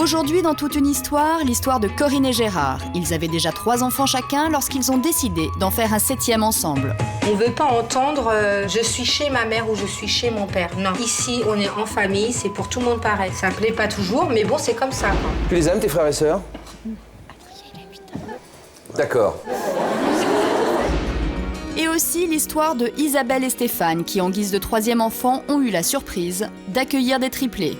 Aujourd'hui, dans Toute une histoire, l'histoire de Corinne et Gérard. Ils avaient déjà 3 enfants chacun lorsqu'ils ont décidé d'en faire un 7e ensemble. On ne veut pas entendre je suis chez ma mère ou je suis chez mon père. Non. Ici, on est en famille, c'est pour tout le monde pareil. Ça ne plaît pas toujours, mais bon, c'est comme ça, quoi. Tu les aimes, tes frères et sœurs? D'accord. Et aussi l'histoire de Isabelle et Stéphane qui, en guise de 3e enfant, ont eu la surprise d'accueillir des triplés.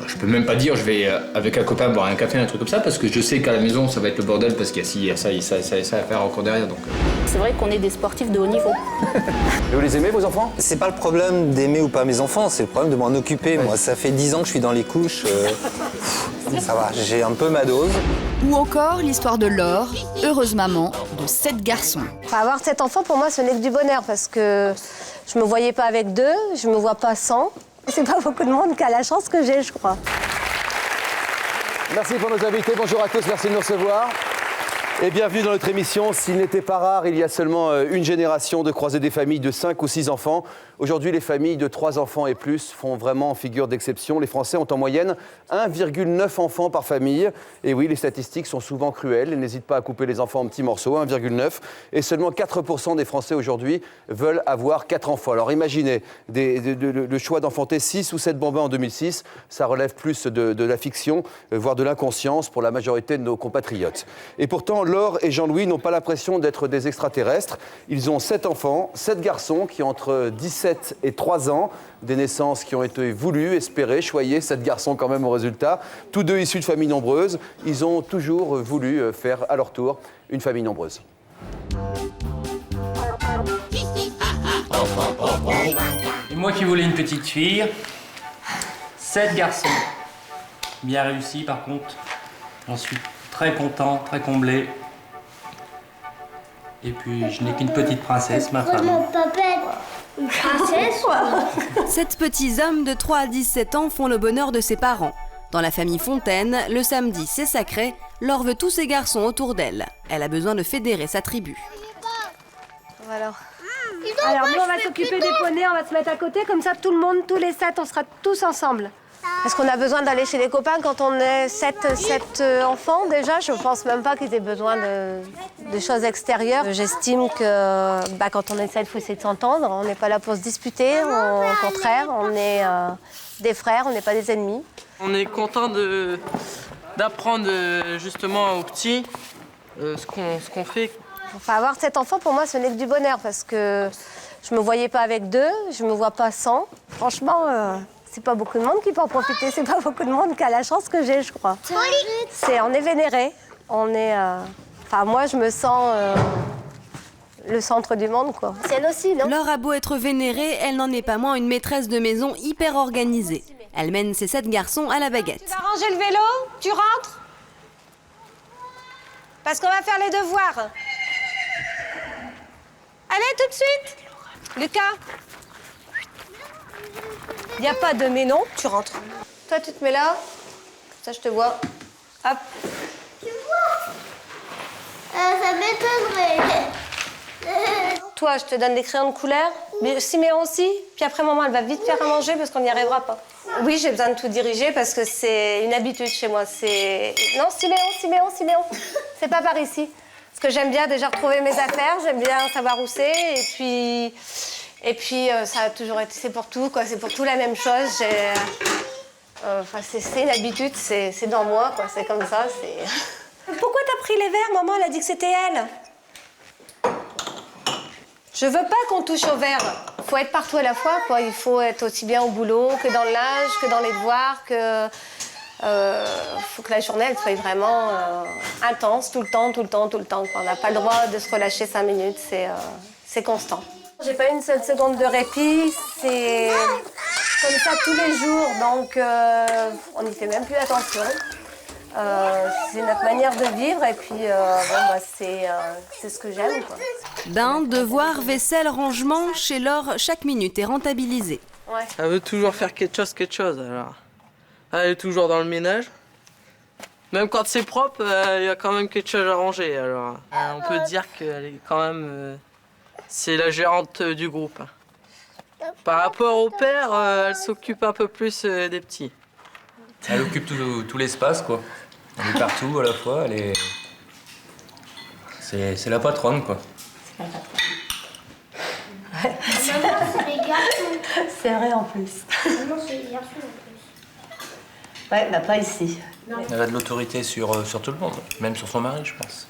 Je peux même pas dire je vais avec un copain boire un café, un truc comme ça, parce que je sais qu'à la maison ça va être le bordel parce qu'il y a ci, il y a ça, il y a ça à faire encore derrière. Donc. C'est vrai qu'on est des sportifs de haut niveau. Et vous les aimez, vos enfants? C'est pas le problème d'aimer ou pas mes enfants, c'est le problème de m'en occuper. Ouais. Moi, ça fait 10 ans que je suis dans les couches. Ça va, j'ai un peu ma dose. Ou encore l'histoire de Laure, heureuse maman de 7 garçons. Enfin, avoir 7 enfants, pour moi, ce n'est que du bonheur parce que je me voyais pas avec 2, je me vois pas sans. C'est pas beaucoup de monde qui a la chance que j'ai, je crois. Merci pour nos invités. Bonjour à tous, merci de nous recevoir. Et bienvenue dans notre émission. S'il n'était pas rare, il y a seulement une génération de croiser des familles de 5 ou 6 enfants. Aujourd'hui, les familles de 3 enfants et plus font vraiment figure d'exception. Les Français ont en moyenne 1,9 enfants par famille. Et oui, les statistiques sont souvent cruelles. N'hésitez pas à couper les enfants en petits morceaux, 1,9. Et seulement 4% des Français aujourd'hui veulent avoir 4 enfants. Alors imaginez, le choix d'enfanter 6 ou 7 bambins en 2006, ça relève plus de la fiction, voire de l'inconscience pour la majorité de nos compatriotes. Et pourtant, Laure et Jean-Louis n'ont pas l'impression d'être des extraterrestres. Ils ont 7 enfants, 7 garçons qui ont entre 17 et 3 ans, des naissances qui ont été voulues, espérées, choyées, 7 garçons quand même au résultat. Tous 2 issus de familles nombreuses, ils ont toujours voulu faire à leur tour une famille nombreuse. Et moi qui voulais une petite fille, 7 garçons. Bien réussi par contre. J'en suis très content, très comblé. Et puis je n'ai qu'une petite princesse, ma femme. Mon papa, une princesse. 7 petits hommes de 3 à 17 ans font le bonheur de ses parents. Dans la famille Fontaine, le samedi c'est sacré, Laure veut tous ses garçons autour d'elle. Elle a besoin de fédérer sa tribu. Voilà. Alors nous, on va s'occuper des poneys, on va se mettre à côté, comme ça tout le monde, tous les 7, on sera tous ensemble. Parce qu'on a besoin d'aller chez les copains quand on est 7 enfants déjà. Je pense même pas qu'ils aient besoin de choses extérieures. J'estime que quand on est 7, il faut essayer de s'entendre. On n'est pas là pour se disputer, au contraire, on est des frères, on n'est pas des ennemis. On est content d'apprendre justement aux petits ce qu'on fait. Enfin, avoir 7 enfants, pour moi, ce n'est que du bonheur parce que je me voyais pas avec 2, je me vois pas sans. Franchement, c'est pas beaucoup de monde qui peut en profiter, c'est pas beaucoup de monde qui a la chance que j'ai, je crois. On est vénérés, on est... Enfin, moi, je me sens le centre du monde, quoi. C'est elle aussi, non? Laure a beau être vénérée, elle n'en est pas moins une maîtresse de maison hyper organisée. Elle mène ses 7 garçons à la baguette. Tu vas ranger le vélo? Tu rentres? Parce qu'on va faire les devoirs. Allez, tout de suite. Lucas. Il n'y a pas de mais non, tu rentres. Toi, tu te mets là. Ça, je te vois. Hop. Tu vois? Ça m'étonnerait. Toi, je te donne des crayons de couleur. Mais Siméon aussi. Puis après, maman, elle va vite faire à manger parce qu'on n'y arrivera pas. Oui, j'ai besoin de tout diriger parce que c'est une habitude chez moi. Non, Siméon. C'est pas par ici. Parce que j'aime bien déjà retrouver mes affaires, j'aime bien savoir où c'est. Et puis ça a toujours été, c'est pour tout, quoi. C'est pour tout la même chose. C'est une habitude, c'est dans moi, quoi. C'est comme ça. Pourquoi t'as pris les verres, maman? Elle a dit que c'était elle. Je veux pas qu'on touche aux verres. Faut être partout à la fois, quoi. Il faut être aussi bien au boulot que dans le linge, que dans les devoirs, que... faut que la journée elle soit vraiment intense, tout le temps. Quoi. On n'a pas le droit de se relâcher 5 minutes, c'est constant. J'ai pas une seule seconde de répit, c'est comme ça tous les jours, donc on n'y fait même plus attention. C'est notre manière de vivre et puis c'est ce que j'aime. Bain, devoirs, vaisselle, rangement, chez Laure, chaque minute est rentabilisée. Ouais. Elle veut toujours faire quelque chose alors. Elle est toujours dans le ménage. Même quand c'est propre, il y a quand même quelque chose à ranger. Alors, on peut dire qu'elle est quand même... c'est la gérante du groupe. Par rapport au père, elle s'occupe un peu plus des petits. Elle occupe tout l'espace, quoi. Elle est partout à la fois, elle est... C'est la patronne, quoi. C'est les garçons. C'est vrai en plus. Non, c'est les garçons en plus. Ouais, bah pas ici. Elle a de l'autorité sur tout le monde, même sur son mari, je pense.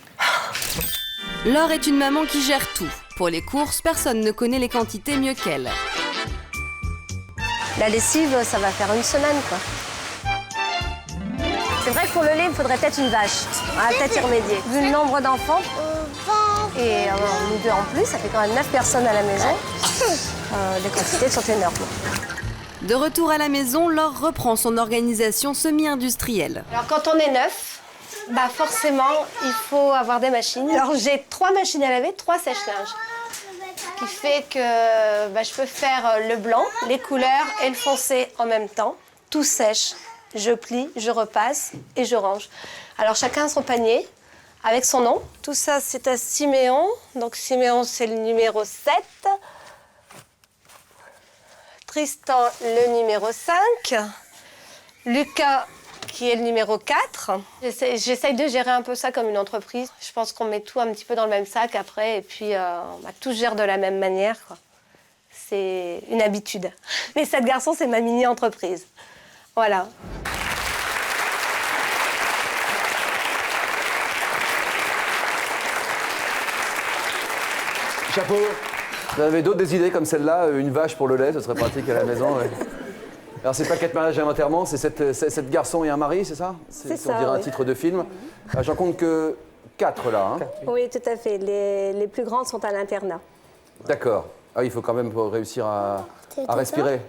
Laure est une maman qui gère tout. Pour les courses, personne ne connaît les quantités mieux qu'elle. La lessive, ça va faire une semaine, quoi. C'est vrai que pour le lait, il faudrait peut-être une vache. On va peut-être y remédier. Vu le nombre d'enfants, et nous deux en plus, ça fait quand même 9 personnes à la maison. Les quantités sont énormes. De retour à la maison, Laure reprend son organisation semi-industrielle. Alors quand on est neuf, bah forcément, il faut avoir des machines. Alors j'ai 3 machines à laver, 3 sèche-linges. Ce qui fait que bah, je peux faire le blanc, les couleurs et le foncé en même temps. Tout sèche. Je plie, je repasse et je range. Alors chacun a son panier avec son nom. Tout ça, c'est à Siméon. Donc Siméon, c'est le numéro 7. Tristan, le numéro 5. Lucas, qui est le numéro 4. J'essaye de gérer un peu ça comme une entreprise. Je pense qu'on met tout un petit peu dans le même sac après et puis tout se gère de la même manière, quoi. C'est une habitude. Les 7 garçons, c'est ma mini-entreprise. Voilà. Chapeau. Vous en avez d'autres des idées comme celle-là? Une vache pour le lait, ce serait pratique à la maison. Ouais. Alors c'est pas 4 mariages et un enterrement, c'est 7 garçons et un mari, c'est ça? C'est ça, on dirait un oui. titre de film. J'en compte que 4 là. Hein. Oui, tout à fait. Les plus grands sont à l'internat. D'accord. Ah, il faut quand même réussir à respirer.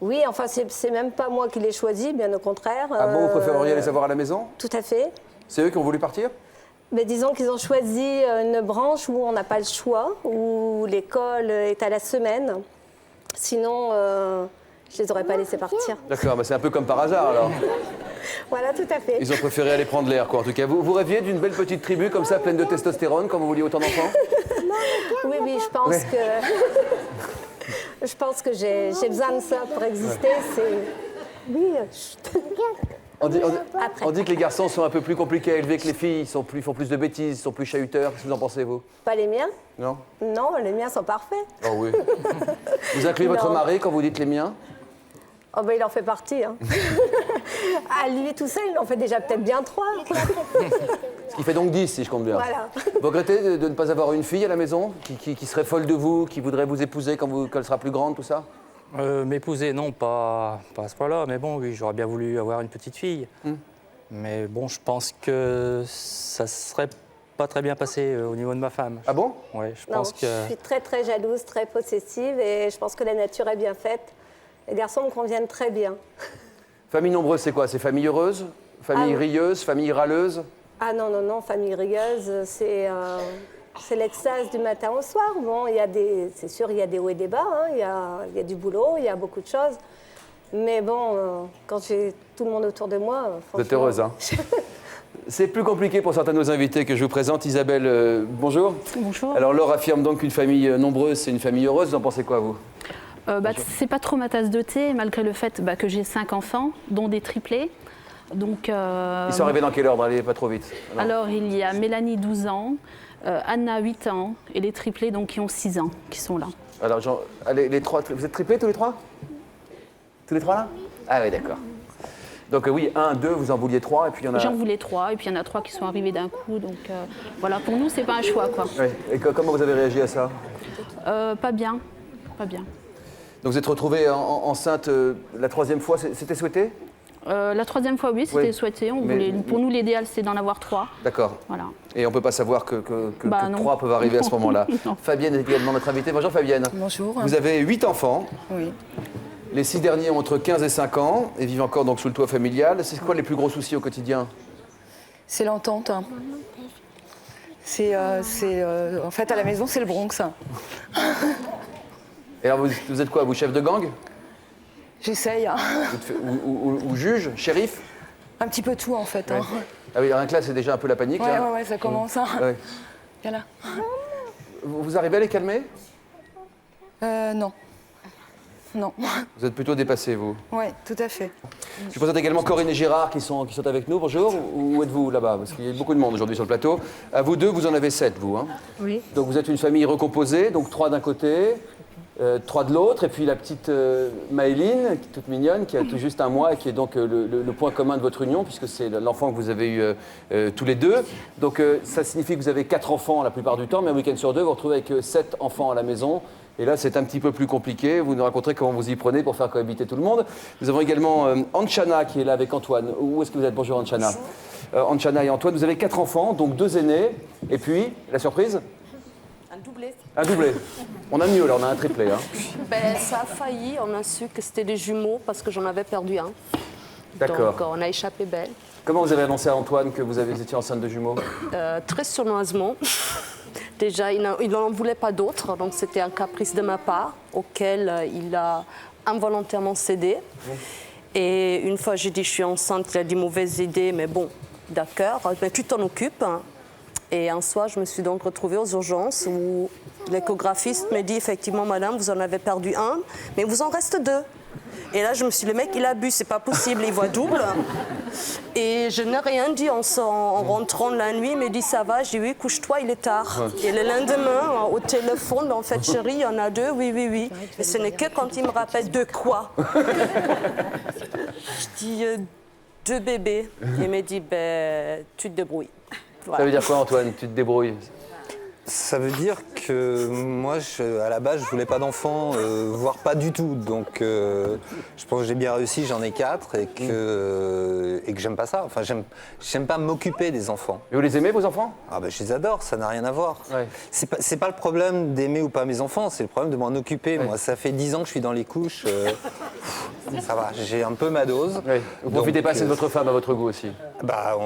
Oui, enfin, c'est même pas moi qui les choisis, bien au contraire. Ah bon, vous préféreriez les avoir à la maison? Tout à fait. C'est eux qui ont voulu partir? Mais disons qu'ils ont choisi une branche où on n'a pas le choix, où l'école est à la semaine. Sinon, je les aurais pas laissés partir. D'accord, bah c'est un peu comme par hasard alors. Voilà, tout à fait. Ils ont préféré aller prendre l'air, quoi. En tout cas, vous rêviez d'une belle petite tribu comme ça, pleine de testostérone, quand vous vouliez autant d'enfants? Oui, je pense que... Je pense que j'ai besoin de ça pour exister. C'est... Oui, on dit que les garçons sont un peu plus compliqués à élever que les filles, ils font plus de bêtises, ils sont plus chahuteurs. Qu'est-ce que vous en pensez, vous? Pas les miens? Non? Non, les miens sont parfaits. Oh oui. Vous incluez votre mari quand vous dites les miens? Oh ben il en fait partie. Hein. À lui tout seul, il en fait déjà peut-être bien 3. Ce qui fait donc 10, si je compte bien. Voilà. Vous regrettez de ne pas avoir une fille à la maison qui serait folle de vous, qui voudrait vous épouser quand elle sera plus grande, tout ça? M'épouser, non, pas à ce point-là. Mais bon, oui, j'aurais bien voulu avoir une petite fille. Mais bon, je pense que ça serait pas très bien passé au niveau de ma femme. Ah bon? Ouais, je pense que... Je suis très très jalouse, très possessive et je pense que la nature est bien faite. Les garçons me conviennent très bien. Famille nombreuse, c'est quoi? C'est famille heureuse? Famille rieuse? Famille râleuse? Ah non, famille rieuse, c'est l'extase du matin au soir. Bon, c'est sûr, il y a des hauts et des bas, hein. Il y a du boulot, il y a beaucoup de choses. Mais bon, quand j'ai tout le monde autour de moi, vous êtes heureuse, hein? C'est plus compliqué pour certains de nos invités que je vous présente. Isabelle, bonjour. Bonjour. Alors Laure affirme donc qu'une famille nombreuse, c'est une famille heureuse. Vous en pensez quoi, vous? C'est pas trop ma tasse de thé, malgré le fait que j'ai 5 enfants, dont des triplés. Donc, Ils sont arrivés dans quel ordre? Allez, pas trop vite. Alors, il y a Mélanie, 12 ans, Anna, 8 ans, et les triplés donc, qui ont 6 ans, qui sont là. Alors, allez, les 3, vous êtes triplés tous les 3? Tous les 3 là? Ah oui, d'accord. Donc oui, 1, 2, vous en vouliez 3, et puis il y en a... J'en voulais 3, et puis il y en a 3 qui sont arrivés d'un coup. Donc voilà, pour nous, c'est pas un choix, quoi. Oui. Et comment vous avez réagi à ça? Pas bien, pas bien. Donc vous êtes retrouvée enceinte la 3e fois, c'était souhaité? La 3e fois, oui, c'était souhaité. Pour nous, l'idéal, c'est d'en avoir 3. D'accord. Voilà. Et on ne peut pas savoir que 3 peuvent arriver à ce moment-là. Fabienne est également notre invitée. Bonjour Fabienne. Bonjour. Vous avez 8 enfants. Oui. Les 6 derniers ont entre 15 et 5 ans et vivent encore donc sous le toit familial. C'est quoi les plus gros soucis au quotidien? C'est l'entente. Hein. En fait, à la maison, c'est le Bronx. Et alors vous êtes quoi? Vous chef de gang? J'essaye. Hein. Ou juge? Shérif? Un petit peu tout, en fait. Hein. Ah oui, rien que là, c'est déjà un peu la panique. Ouais, là. ouais, ça commence. Hein. Ouais. Voilà. Vous arrivez à les calmer? Non. Non. Vous êtes plutôt dépassés, vous. Oui, tout à fait. Je vous présente également Corinne et Gérard qui sont avec nous. Bonjour. Où êtes-vous là-bas? Parce qu'il y a beaucoup de monde aujourd'hui sur le plateau. À vous deux, vous en avez 7, vous. Hein. Oui. Donc vous êtes une famille recomposée, donc 3 d'un côté, 3 de l'autre, et puis la petite Maëline, qui est toute mignonne, qui a tout juste 1 mois et qui est donc le point commun de votre union, puisque c'est l'enfant que vous avez eu tous les deux. Donc ça signifie que vous avez 4 enfants la plupart du temps, mais un week-end sur 2, vous vous retrouvez avec 7 enfants à la maison. Et là, c'est un petit peu plus compliqué. Vous nous raconterez comment vous y prenez pour faire cohabiter tout le monde. Nous avons également Anchana qui est là avec Antoine. Où est-ce que vous êtes? Bonjour Anchana. Anchana et Antoine, vous avez 4 enfants, donc 2 aînés. Et puis, la surprise? Un doublé. Un doublé. On a mieux là, on a un triplé. Hein. Ben, ça a failli, on a su que c'était des jumeaux parce que j'en avais perdu un. D'accord. Donc on a échappé belle. Comment vous avez annoncé à Antoine que vous étiez enceinte de jumeaux? Très sournoisement. Déjà, il n'en voulait pas d'autres, donc c'était un caprice de ma part auquel il a involontairement cédé. Et une fois j'ai dit je suis enceinte, il a dit mauvaise idée, mais bon, d'accord, ben, tu t'en occupes. Et un soir, je me suis donc retrouvée aux urgences où l'échographiste m'a dit effectivement, madame, vous en avez perdu un, mais vous en reste 2. Et là, je me suis dit, le mec, il abuse, c'est pas possible, il voit double. Et je n'ai rien dit en rentrant de la nuit, il m'a dit, ça va, j'ai dit, oui, couche-toi, il est tard. Et le lendemain, au téléphone, en fait, chérie, il y en a 2, oui, oui, oui. Et ce n'est que quand il me rappelle de quoi. Je dis, 2 bébés. Il m'a dit, ben, tu te débrouilles. Voilà. Ça veut dire quoi, Antoine? Tu te débrouilles? Ça veut dire que moi, à la base, je voulais pas d'enfants, voire pas du tout. Donc, je pense que j'ai bien réussi, j'en ai 4 et que j'aime pas ça. Enfin, j'aime pas m'occuper des enfants. Et vous les aimez, vos enfants? Ah ben, je les adore, ça n'a rien à voir. Ouais. C'est pas le problème d'aimer ou pas mes enfants, c'est le problème de m'en occuper. Ouais. Moi, ça fait 10 ans que je suis dans les couches. Ça va, j'ai un peu ma dose. Ouais. Vous profitez pas assez de votre femme à votre goût aussi? Bah,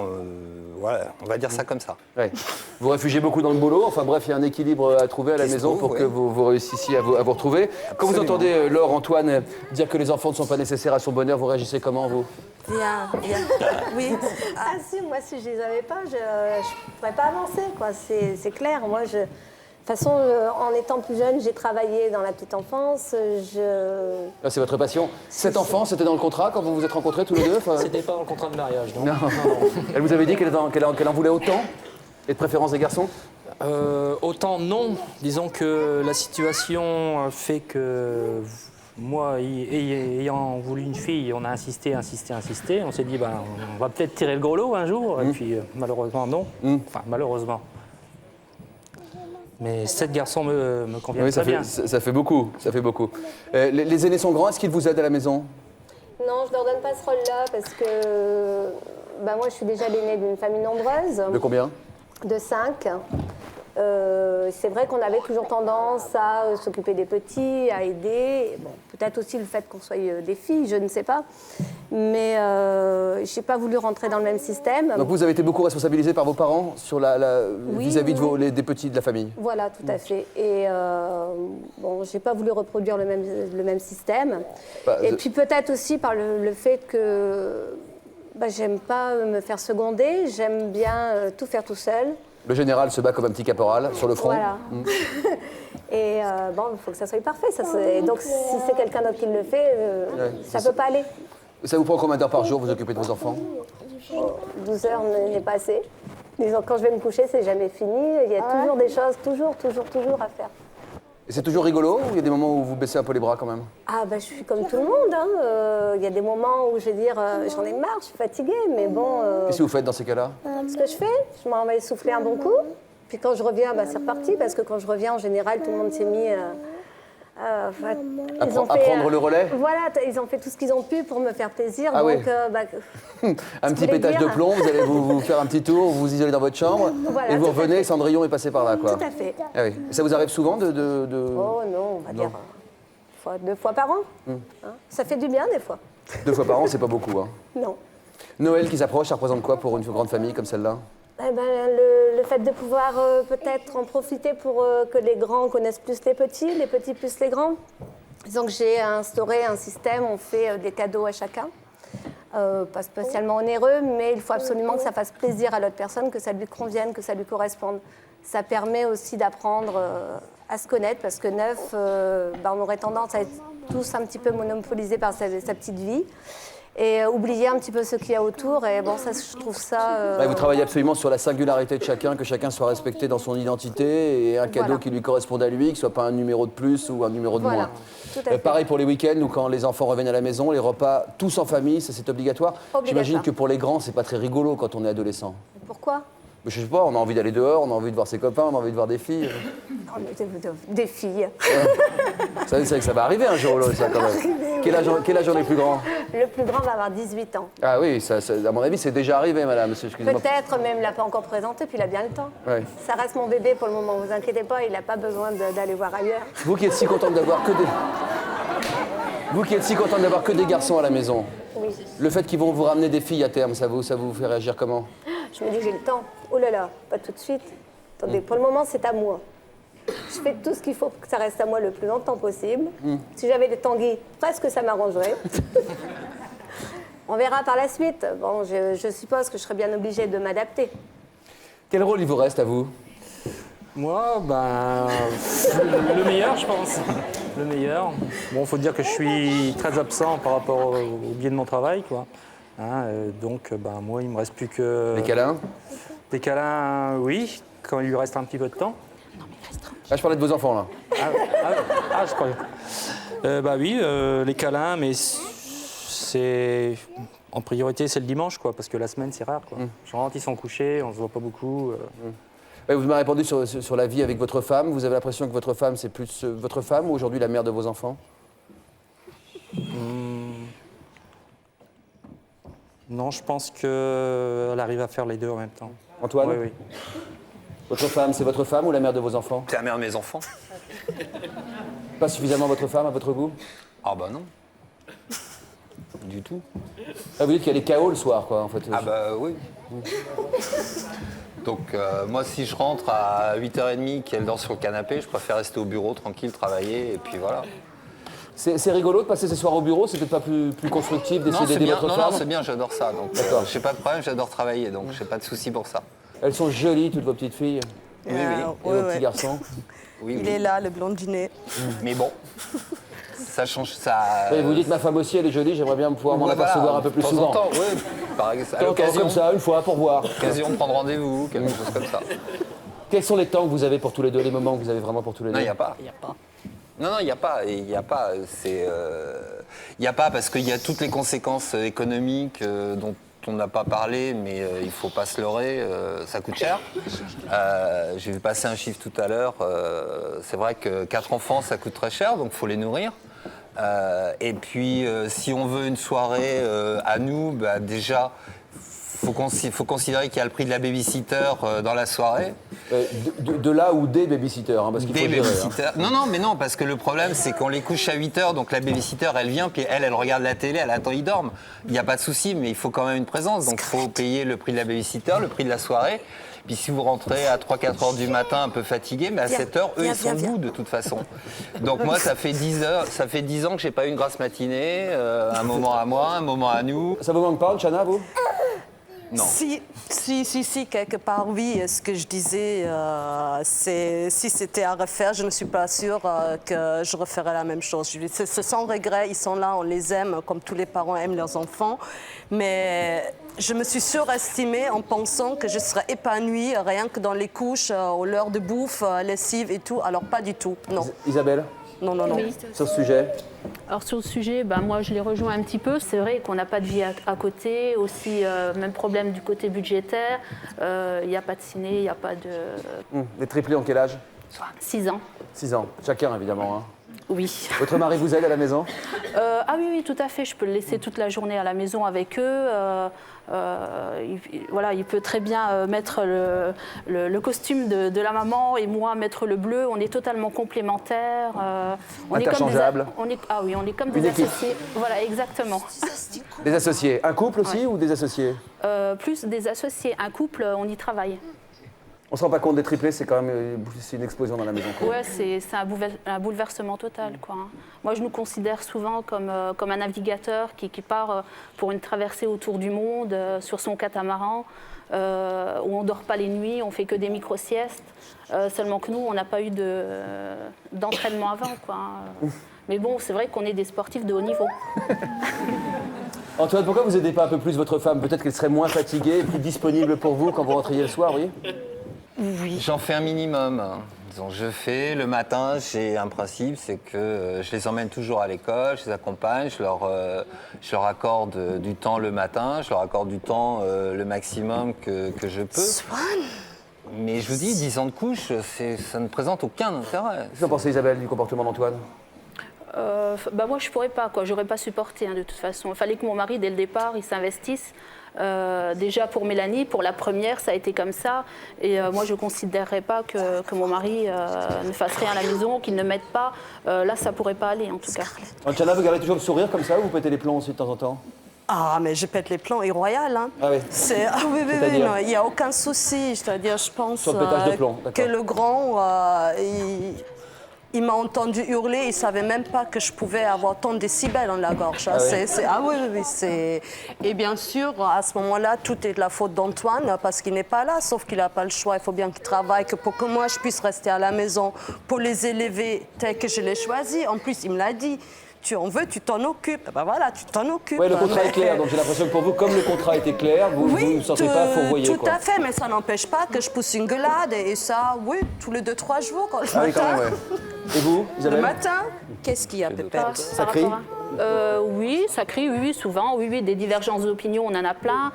voilà, on va dire ça comme ça. Ouais. Vous réfugiez beaucoup dans le boulot, enfin bref, il y a un équilibre à trouver à la maison pour que vous réussissiez à vous reretrouver. Quand vous entendez Laure, Antoine, dire que les enfants ne sont pas nécessaires à son bonheur, vous réagissez comment, vous? Bien. Oui. Ah si, moi si je les avais pas, je ne pourrais pas avancer, quoi. C'est clair. Moi, de toute façon, en étant plus jeune, j'ai travaillé dans la petite enfance. Là, c'est votre passion. 7 enfants, c'était dans le contrat quand vous vous êtes rencontrés tous les deux? C'était pas dans le contrat de mariage, non. Non. Elle vous avait dit qu'elle en voulait autant? Et de préférence des garçons? Autant non. Disons que la situation fait que moi, ayant voulu une fille, on a insisté. On s'est dit, ben, on va peut-être tirer le gros lot un jour. Et puis, malheureusement, non. Enfin, malheureusement. Mais 7 garçons me conviennent très bien. Ça fait beaucoup, ça fait beaucoup. Les aînés sont grands, est-ce qu'ils vous aident à la maison? Non, je ne leur donne pas ce rôle-là parce que moi, je suis déjà l'aînée d'une famille nombreuse. De combien? De 5. C'est vrai qu'on avait toujours tendance à s'occuper des petits, à aider. Bon, peut-être aussi le fait qu'on soit des filles, je ne sais pas. Mais je n'ai pas voulu rentrer dans le même système. Donc vous avez été beaucoup responsabilisé par vos parents sur vis-à-vis des petits de la famille? Voilà, tout à fait. Et bon, je n'ai pas voulu reproduire le même système. Et puis peut-être aussi par le fait que j'aime pas me faire seconder, j'aime bien tout faire tout seul. Le général se bat comme un petit caporal sur le front. Voilà. Et il faut que ça soit parfait. Donc si c'est quelqu'un d'autre qui le fait, ça ne peut pas aller. Ça vous prend combien d'heures par jour vous occupez de vos enfants? 12 heures n'est pas assez. Disons, quand je vais me coucher, c'est jamais fini. Il y a toujours des choses, toujours à faire. Et c'est toujours rigolo ou il y a des moments où vous baissez un peu les bras quand même? Ah je suis comme tout le monde. Il y a des moments où je vais dire j'en ai marre, je suis fatiguée, mais bon... Qu'est-ce que vous faites dans ces cas-là? Ce que je fais, je m'en vais souffler un bon coup. Puis quand je reviens, c'est reparti, parce que quand je reviens, en général, tout le monde s'est mis... à prendre le relais? Voilà, ils ont fait tout ce qu'ils ont pu pour me faire plaisir. Ah donc, un petit pétage de plomb, vous allez vous faire un petit tour, vous vous isolez dans votre chambre, voilà, et vous revenez, Cendrillon est passé par là, quoi. Tout à fait. Ah oui. Et ça vous arrive souvent de... Oh non, on va dire 2 fois par an. Hein, ça fait du bien des fois. 2 fois par an, c'est pas beaucoup. Hein. Non. Noël qui s'approche, ça représente quoi pour une grande famille comme celle-là? Le fait de pouvoir peut-être en profiter pour que les grands connaissent plus les petits plus les grands. Disons que j'ai instauré un système, on fait des cadeaux à chacun. Pas spécialement onéreux, mais il faut absolument que ça fasse plaisir à l'autre personne, que ça lui convienne, que ça lui corresponde. Ça permet aussi d'apprendre à se connaître parce que 9, on aurait tendance à être tous un petit peu monopolisés par sa petite vie et oublier un petit peu ce qu'il y a autour. Et bon, ça, je trouve ça... Vous travaillez absolument sur la singularité de chacun, que chacun soit respecté dans son identité et un cadeau qui lui corresponde à lui, que ce ne soit pas un numéro de plus ou un numéro de moins. Tout à fait. Pareil pour les week-ends ou quand les enfants reviennent à la maison, les repas tous en famille, ça c'est obligatoire. J'imagine que pour les grands, c'est pas très rigolo quand on est adolescent. Pourquoi ? Je sais pas, on a envie d'aller dehors, on a envie de voir ses copains, on a envie de voir des filles. Des filles. Ça, c'est vrai que ça va arriver un jour ou l'autre, ça, quand même. Quel âge ont les plus grands? Le plus grand va avoir 18 ans. Ah oui, ça, à mon avis, c'est déjà arrivé, madame. Excusez-moi. Peut-être, même, il ne l'a pas encore présenté, puis il a bien le temps. Ouais. Ça reste mon bébé pour le moment, vous inquiétez pas, il n'a pas besoin d'aller voir ailleurs. Vous qui êtes si contente d'avoir que des... Vous qui êtes si contente d'avoir que des garçons à la maison, Oui. le fait qu'ils vont vous ramener des filles à terme, ça vous fait réagir comment? Je me dis, j'ai le temps. Oh là là, pas tout de suite. Attendez, pour le moment, c'est à moi. Je fais tout ce qu'il faut pour que ça reste à moi le plus longtemps possible. Si j'avais des tanguis, presque ça m'arrangerait. On verra par la suite. Bon, je suppose que je serais bien obligée de m'adapter. Quel rôle il vous reste à vous? Moi, le meilleur, je pense. Le meilleur. Bon, faut dire que je suis très absent par rapport au biais de mon travail, quoi. Donc, moi, il me reste plus que... Les câlins? Des câlins, oui, quand il lui reste un petit peu de temps. Ah, je parlais de vos enfants, là. Je croyais. Oui, les câlins, mais c'est... En priorité, c'est le dimanche, quoi, parce que la semaine, c'est rare, quoi. Je rentre, ils sont couchés, on se voit pas beaucoup. Vous m'avez répondu sur la vie avec votre femme. Vous avez l'impression que votre femme, c'est plus votre femme ou aujourd'hui la mère de vos enfants? Non, je pense qu'elle arrive à faire les deux en même temps. Antoine? Oui, oui. Votre femme, c'est votre femme ou la mère de vos enfants? C'est la mère de mes enfants. Pas suffisamment votre femme à votre goût? Ah bah non. Du tout. Ah, vous dites qu'il y a des KO le soir, quoi, en fait. Ah bah oui. Donc moi, si je rentre à 8h30, qu'elle dort sur le canapé, je préfère rester au bureau, tranquille, travailler, et puis voilà. C'est rigolo de passer ces soirs au bureau, c'est peut-être pas plus constructif d'essayer d'aider votre femme? Non, c'est bien, j'adore ça. Donc j'ai pas de problème, j'adore travailler, donc j'ai pas de souci pour ça. Elles sont jolies, toutes vos petites filles. Oui, oui. Et vos petits garçons. Oui, Il est là, le blondinet. Mais bon, ça change ça. Oui, vous dites ma femme aussi, elle est jolie, j'aimerais bien pouvoir m'en apercevoir un peu plus souvent. De temps en temps, oui. Par exemple, à Tant l'occasion, comme ça, une fois pour voir. Occasion de prendre rendez-vous, quelque chose comme ça. Quels sont les temps que vous avez pour tous les deux, les moments que vous avez vraiment pour tous les deux? Non, il n'y a pas. Non, il n'y a pas. Il n'y a pas. Il n'y a pas parce qu'il y a toutes les conséquences économiques dont on n'a pas parlé, mais il ne faut pas se leurrer, ça coûte cher. J'ai vu passer un chiffre tout à l'heure. C'est vrai que 4 enfants, ça coûte très cher, donc il faut les nourrir. Et puis, si on veut une soirée à nous, déjà, faut considérer qu'il y a le prix de la babysitter dans la soirée. De là ou des babysitters, parce qu'il faut gérer. Non, parce que le problème, c'est qu'on les couche à 8h, donc la babysitter, elle vient, puis elle regarde la télé, elle attend, ils dorment. Il n'y a pas de souci, mais il faut quand même une présence. Donc, il faut payer le prix de la babysitter, le prix de la soirée. Puis si vous rentrez à 3-4 heures du matin un peu fatigué, mais à 7 heures, eux, ils sont debout de toute façon. Donc moi, ça fait 10 ans que j'ai pas eu une grasse matinée, un moment à moi, un moment à nous. Ça vous manque pas, Chana, vous? Non. Si, quelque part, oui. Ce que je disais, c'est si c'était à refaire, je ne suis pas sûre que je referais la même chose. C'est sans regret, ils sont là, on les aime, comme tous les parents aiment leurs enfants. Mais je me suis surestimée en pensant que je serais épanouie rien que dans les couches, aux l'heure de bouffe, lessive et tout. Alors pas du tout, non. Isabelle? Non. Oui. Sur ce sujet? Alors sur le sujet, moi je les rejoins un petit peu. C'est vrai qu'on n'a pas de vie à côté. Aussi, même problème du côté budgétaire. Il n'y a pas de ciné, il n'y a pas de... Les triplés ont quel âge? 6 ans. 6 ans, chacun évidemment. Hein. Oui. Votre mari vous aide à la maison? Oui, tout à fait. Je peux le laisser toute la journée à la maison avec eux. Il peut très bien mettre le costume de la maman et moi mettre le bleu. On est totalement complémentaires. Interchangeables. On est comme des associés. Voilà, exactement. Des associés. Un couple aussi ou des associés? Plus des associés. Un couple, on y travaille. On se rend pas compte des triplés, c'est quand même c'est une explosion dans la maison. Quoi. Ouais, c'est un bouleversement total, quoi. Moi, je nous considère souvent comme un navigateur qui part pour une traversée autour du monde sur son catamaran, où on dort pas les nuits, on fait que des micro-siestes. Seulement que nous, on n'a pas eu d'entraînement avant, quoi. Mais bon, c'est vrai qu'on est des sportifs de haut niveau. Antoine, pourquoi vous aidez pas un peu plus votre femme? Peut-être qu'elle serait moins fatiguée, plus disponible pour vous quand vous rentriez le soir, oui? Oui. J'en fais un minimum. Disons, je fais le matin, j'ai un principe, c'est que je les emmène toujours à l'école, je les accompagne, je leur accorde du temps le matin, je leur accorde du temps le maximum que je peux. Mais je vous dis, 10 ans de couche, ça ne présente aucun intérêt. Qu'est-ce que vous pensez, Isabelle, du comportement d'Antoine? Moi, je pourrais pas, quoi. J'aurais pas supporté, de toute façon. Il fallait que mon mari, dès le départ, il s'investisse. Déjà pour Mélanie, pour la première, ça a été comme ça. Et moi, je ne considérerais pas que mon mari ne fasse rien à la maison, qu'il ne m'aide pas. Là, ça ne pourrait pas aller, en tout cas. Antiana, vous gardez toujours le sourire comme ça ou vous pétez les plombs aussi de temps en temps? Ah, mais je pète les plombs, et royal. Hein. Ah oui. Oui, non, il n'y a aucun souci. C'est-à-dire, je pense sur le pétage de plomb, que le grand, il m'a entendu hurler, il ne savait même pas que je pouvais avoir tant de décibels dans la gorge. Hein. Et bien sûr, à ce moment-là, tout est de la faute d'Antoine, parce qu'il n'est pas là, sauf qu'il n'a pas le choix. Il faut bien qu'il travaille, que pour que moi, je puisse rester à la maison pour les élever tel que je l'ai choisi. En plus, il me l'a dit. Tu en veux, tu t'en occupes. Ben voilà, tu t'en occupes. Oui, le contrat est clair, donc j'ai l'impression que pour vous, comme le contrat était clair, vous ne vous sentez pas fourvoyé. Tout à fait, mais ça n'empêche pas que je pousse une gueulade, et ça, oui, tous les 2-3 jours. Quand le matin. Quand même, ouais. Et vous, Isabelle? Le matin, qu'est-ce qu'il y a, Pépette? Ça crie? Oui, ça crie, oui, souvent. Oui, des divergences d'opinion, on en a plein.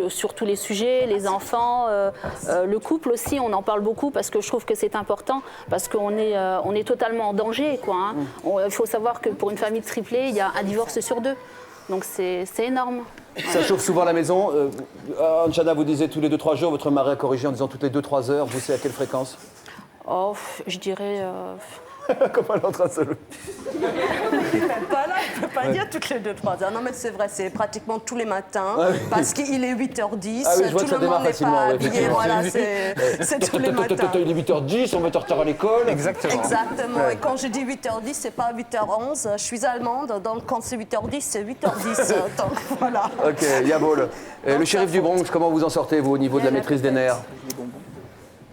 Sur tous les sujets, les enfants, le couple aussi, on en parle beaucoup parce que je trouve que c'est important, parce qu'on est totalement en danger, quoi. Hein. Il faut savoir que pour une famille de triplés, il y a un divorce sur 2. Donc c'est énorme. Ça chauffe souvent à la maison. Antiana, vous disiez tous les 2-3 jours, votre mari a corrigé en disant toutes les 2-3 heures. Vous, c'est à quelle fréquence? Oh, je dirais... Comment elle est en train de se lever? Pas là, je ne peux pas dire toutes les 2-3 heures. Non, mais c'est vrai, c'est pratiquement tous les matins, parce qu'il est 8h10, ah oui, je vois tout que ça le monde n'est pas habillé, voilà, c'est tous les matins. Il est 8h10, on va être en retard à l'école. Exactement. Exactement, et quand je dis 8h10, c'est pas 8h11, je suis allemande, donc quand c'est 8h10, c'est 8h10, donc voilà. Ok, Yabol. Le shérif du Bronx, comment vous en sortez, vous, au niveau de la maîtrise des nerfs?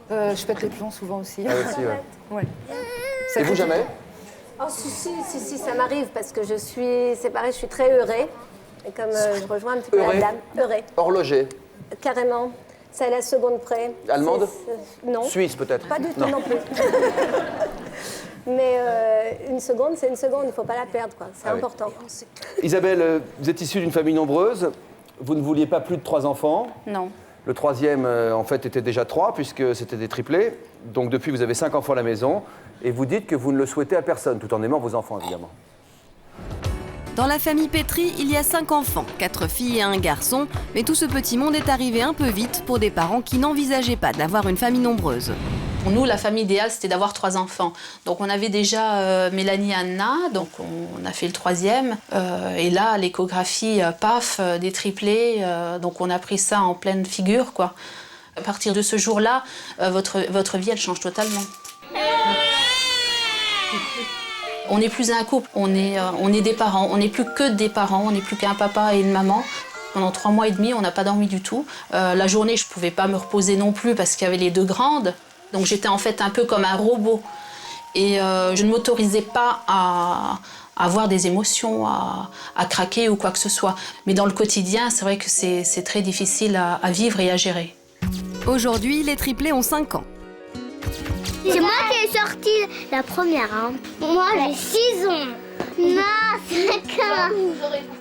Je pète les plombs souvent aussi. Ah, aussi, ouais. Ouais. Et vous, jamais? Oh, si, ça m'arrive parce que c'est pareil, je suis très heurée. Et comme je rejoins un petit peu la dame, heurée. Horloger? Carrément. C'est à la seconde près. Allemande? Non. Suisse, peut-être? Pas du tout non plus. Mais une seconde, c'est une seconde, il ne faut pas la perdre, quoi. C'est important. Oui. Isabelle, vous êtes issue d'une famille nombreuse. Vous ne vouliez pas plus de 3 enfants? Non. Le troisième, en fait, était déjà 3, puisque c'était des triplés. Donc, depuis, vous avez 5 enfants à la maison. Et vous dites que vous ne le souhaitez à personne, tout en aimant vos enfants, évidemment. Dans la famille Petri, il y a 5 enfants, 4 filles et un garçon. Mais tout ce petit monde est arrivé un peu vite pour des parents qui n'envisageaient pas d'avoir une famille nombreuse. Pour nous, la famille idéale, c'était d'avoir 3 enfants. Donc on avait déjà Mélanie et Anna, donc on a fait le 3e. Et là, l'échographie, paf, des triplés, donc on a pris ça en pleine figure, quoi. À partir de ce jour-là, votre vie, elle change totalement. On n'est plus un couple, on est des parents. On n'est plus que des parents, on n'est plus qu'un papa et une maman. Pendant 3 mois et demi, on n'a pas dormi du tout. La journée, je ne pouvais pas me reposer non plus parce qu'il y avait les 2 grandes. Donc j'étais en fait un peu comme un robot. Et je ne m'autorisais pas à avoir des émotions, à craquer ou quoi que ce soit. Mais dans le quotidien, c'est vrai que c'est très difficile à vivre et à gérer. Aujourd'hui, les triplés ont 5 ans. C'est moi qui ai sorti la première. Hein. Moi, j'ai 6 ans. Non, 5 ans.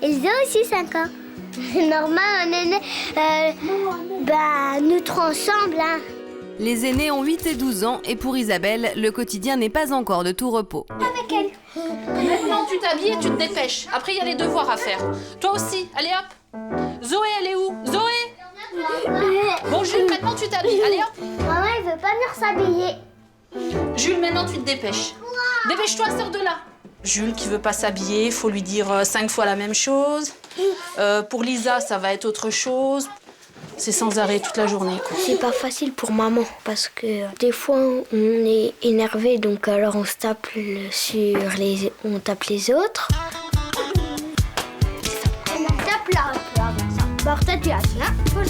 Et j'ai aussi 5 ans. C'est normal, on est nés, nous 3 ensemble. Hein. Les aînés ont 8 et 12 ans et pour Isabelle, le quotidien n'est pas encore de tout repos. Avec elle. Maintenant, tu t'habilles et tu te dépêches. Après, il y a les devoirs à faire. Toi aussi, allez hop. Zoé, elle est où? Zoé? Bon, Jules, maintenant tu t'habilles. Allez hop. Maman, elle veut pas venir s'habiller. Jules, maintenant tu te dépêches. Dépêche-toi, sors de là. Jules qui veut pas s'habiller, il faut lui dire 5 fois la même chose. Pour Lisa, ça va être autre chose. C'est sans arrêt toute la journée, quoi. C'est pas facile pour maman parce que des fois on est énervé, donc alors on se tape on tape les autres. On tape là.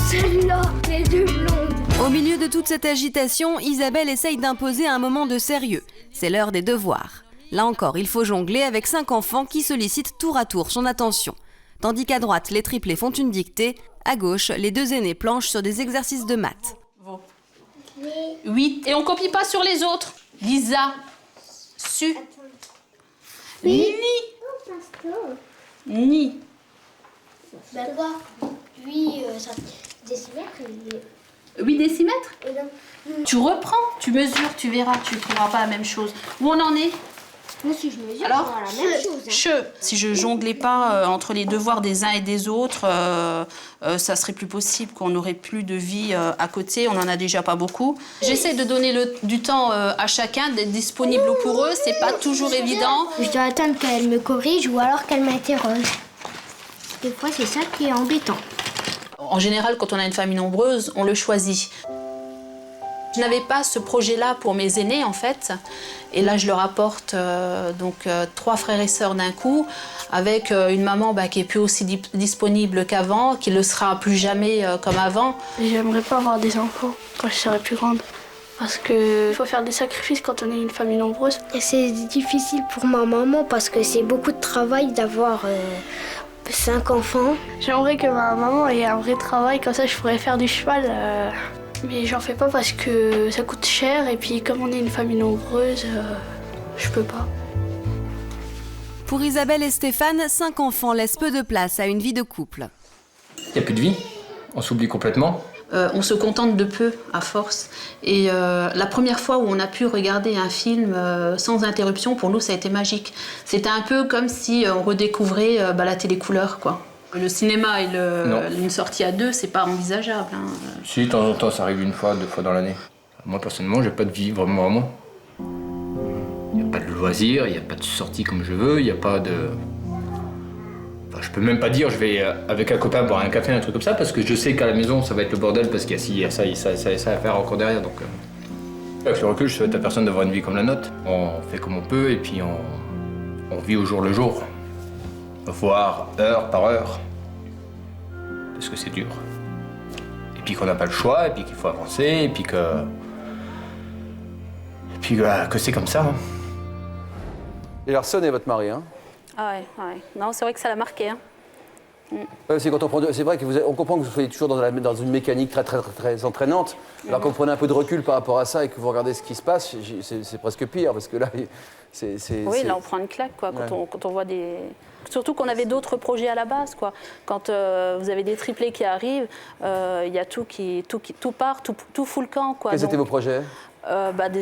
Celle-là, les deux blondes. Au milieu de toute cette agitation, Isabelle essaye d'imposer un moment de sérieux. C'est l'heure des devoirs. Là encore, il faut jongler avec 5 enfants qui sollicitent tour à tour son attention. Tandis qu'à droite, les triplés font une dictée, à gauche, les 2 aînés planchent sur des exercices de maths. 8. Et on copie pas sur les autres. Lisa. Su. Oui. Ni. Ben quoi 8 décimètres. 8 décimètres Tu reprends, tu mesures, tu verras, tu ne trouveras pas la même chose. Où on en est? Moi, si je mesure, Alors, c'est la même chose. Si je jonglais pas entre les devoirs des uns et des autres, ça serait plus possible, qu'on n'aurait plus de vie à côté. On en a déjà pas beaucoup. J'essaie de donner du temps à chacun, d'être disponible pour eux. C'est pas toujours évident. Je dois attendre qu'elle me corrige ou alors qu'elle m'interroge. Des fois, c'est ça qui est embêtant. En général, quand on a une famille nombreuse, on le choisit. Je n'avais pas ce projet-là pour mes aînés, en fait. Et là, je leur apporte 3 frères et sœurs d'un coup, avec une maman qui est plus aussi disponible qu'avant, qui ne le sera plus jamais comme avant. J'aimerais pas avoir des enfants quand je serai plus grande. Parce qu'il faut faire des sacrifices quand on est une famille nombreuse. C'est difficile pour ma maman parce que c'est beaucoup de travail d'avoir 5 enfants. J'aimerais que ma maman ait un vrai travail, comme ça je pourrais faire du cheval. Mais j'en fais pas parce que ça coûte cher et puis comme on est une famille nombreuse, je peux pas. Pour Isabelle et Stéphane, 5 enfants laissent peu de place à une vie de couple. Il n'y a plus de vie, on s'oublie complètement. On se contente de peu, à force. Et la première fois où on a pu regarder un film sans interruption, pour nous, ça a été magique. C'était un peu comme si on redécouvrait la télécouleur, quoi. Le cinéma et une sortie à 2, c'est pas envisageable. Hein. Si, de temps en temps, ça arrive 1 fois, 2 fois dans l'année. Moi, personnellement, j'ai pas de vie vraiment à moi. Il n'y a pas de loisirs, il n'y a pas de sortie comme je veux, il n'y a pas de... Enfin, je peux même pas dire je vais avec un copain boire un café, un truc comme ça, parce que je sais qu'à la maison, ça va être le bordel, parce qu'il y a ci, il y a ça, il y a ça à faire encore derrière. Donc, avec le recul, je souhaite à personne d'avoir une vie comme la nôtre. On fait comme on peut, et puis on vit au jour le jour. Voire heure par heure, parce que c'est dur. Et puis qu'on n'a pas le choix, et puis qu'il faut avancer, et puis que c'est comme ça. Hein. Et Larson est votre mari, hein? Ah ouais. Non, c'est vrai que ça l'a marqué. Hein. C'est vrai qu'on comprend que vous soyez toujours dans une mécanique très entraînante. Alors quand vous prenez un peu de recul par rapport à ça et que vous regardez ce qui se passe, c'est presque pire, parce que là, Oui, là on prend une claque, quoi, quand on voit des... Surtout qu'on avait d'autres projets à la base, quoi. Quand vous avez des triplés qui arrivent, il y a tout part, tout fout le camp, quoi. Quels étaient vos projets?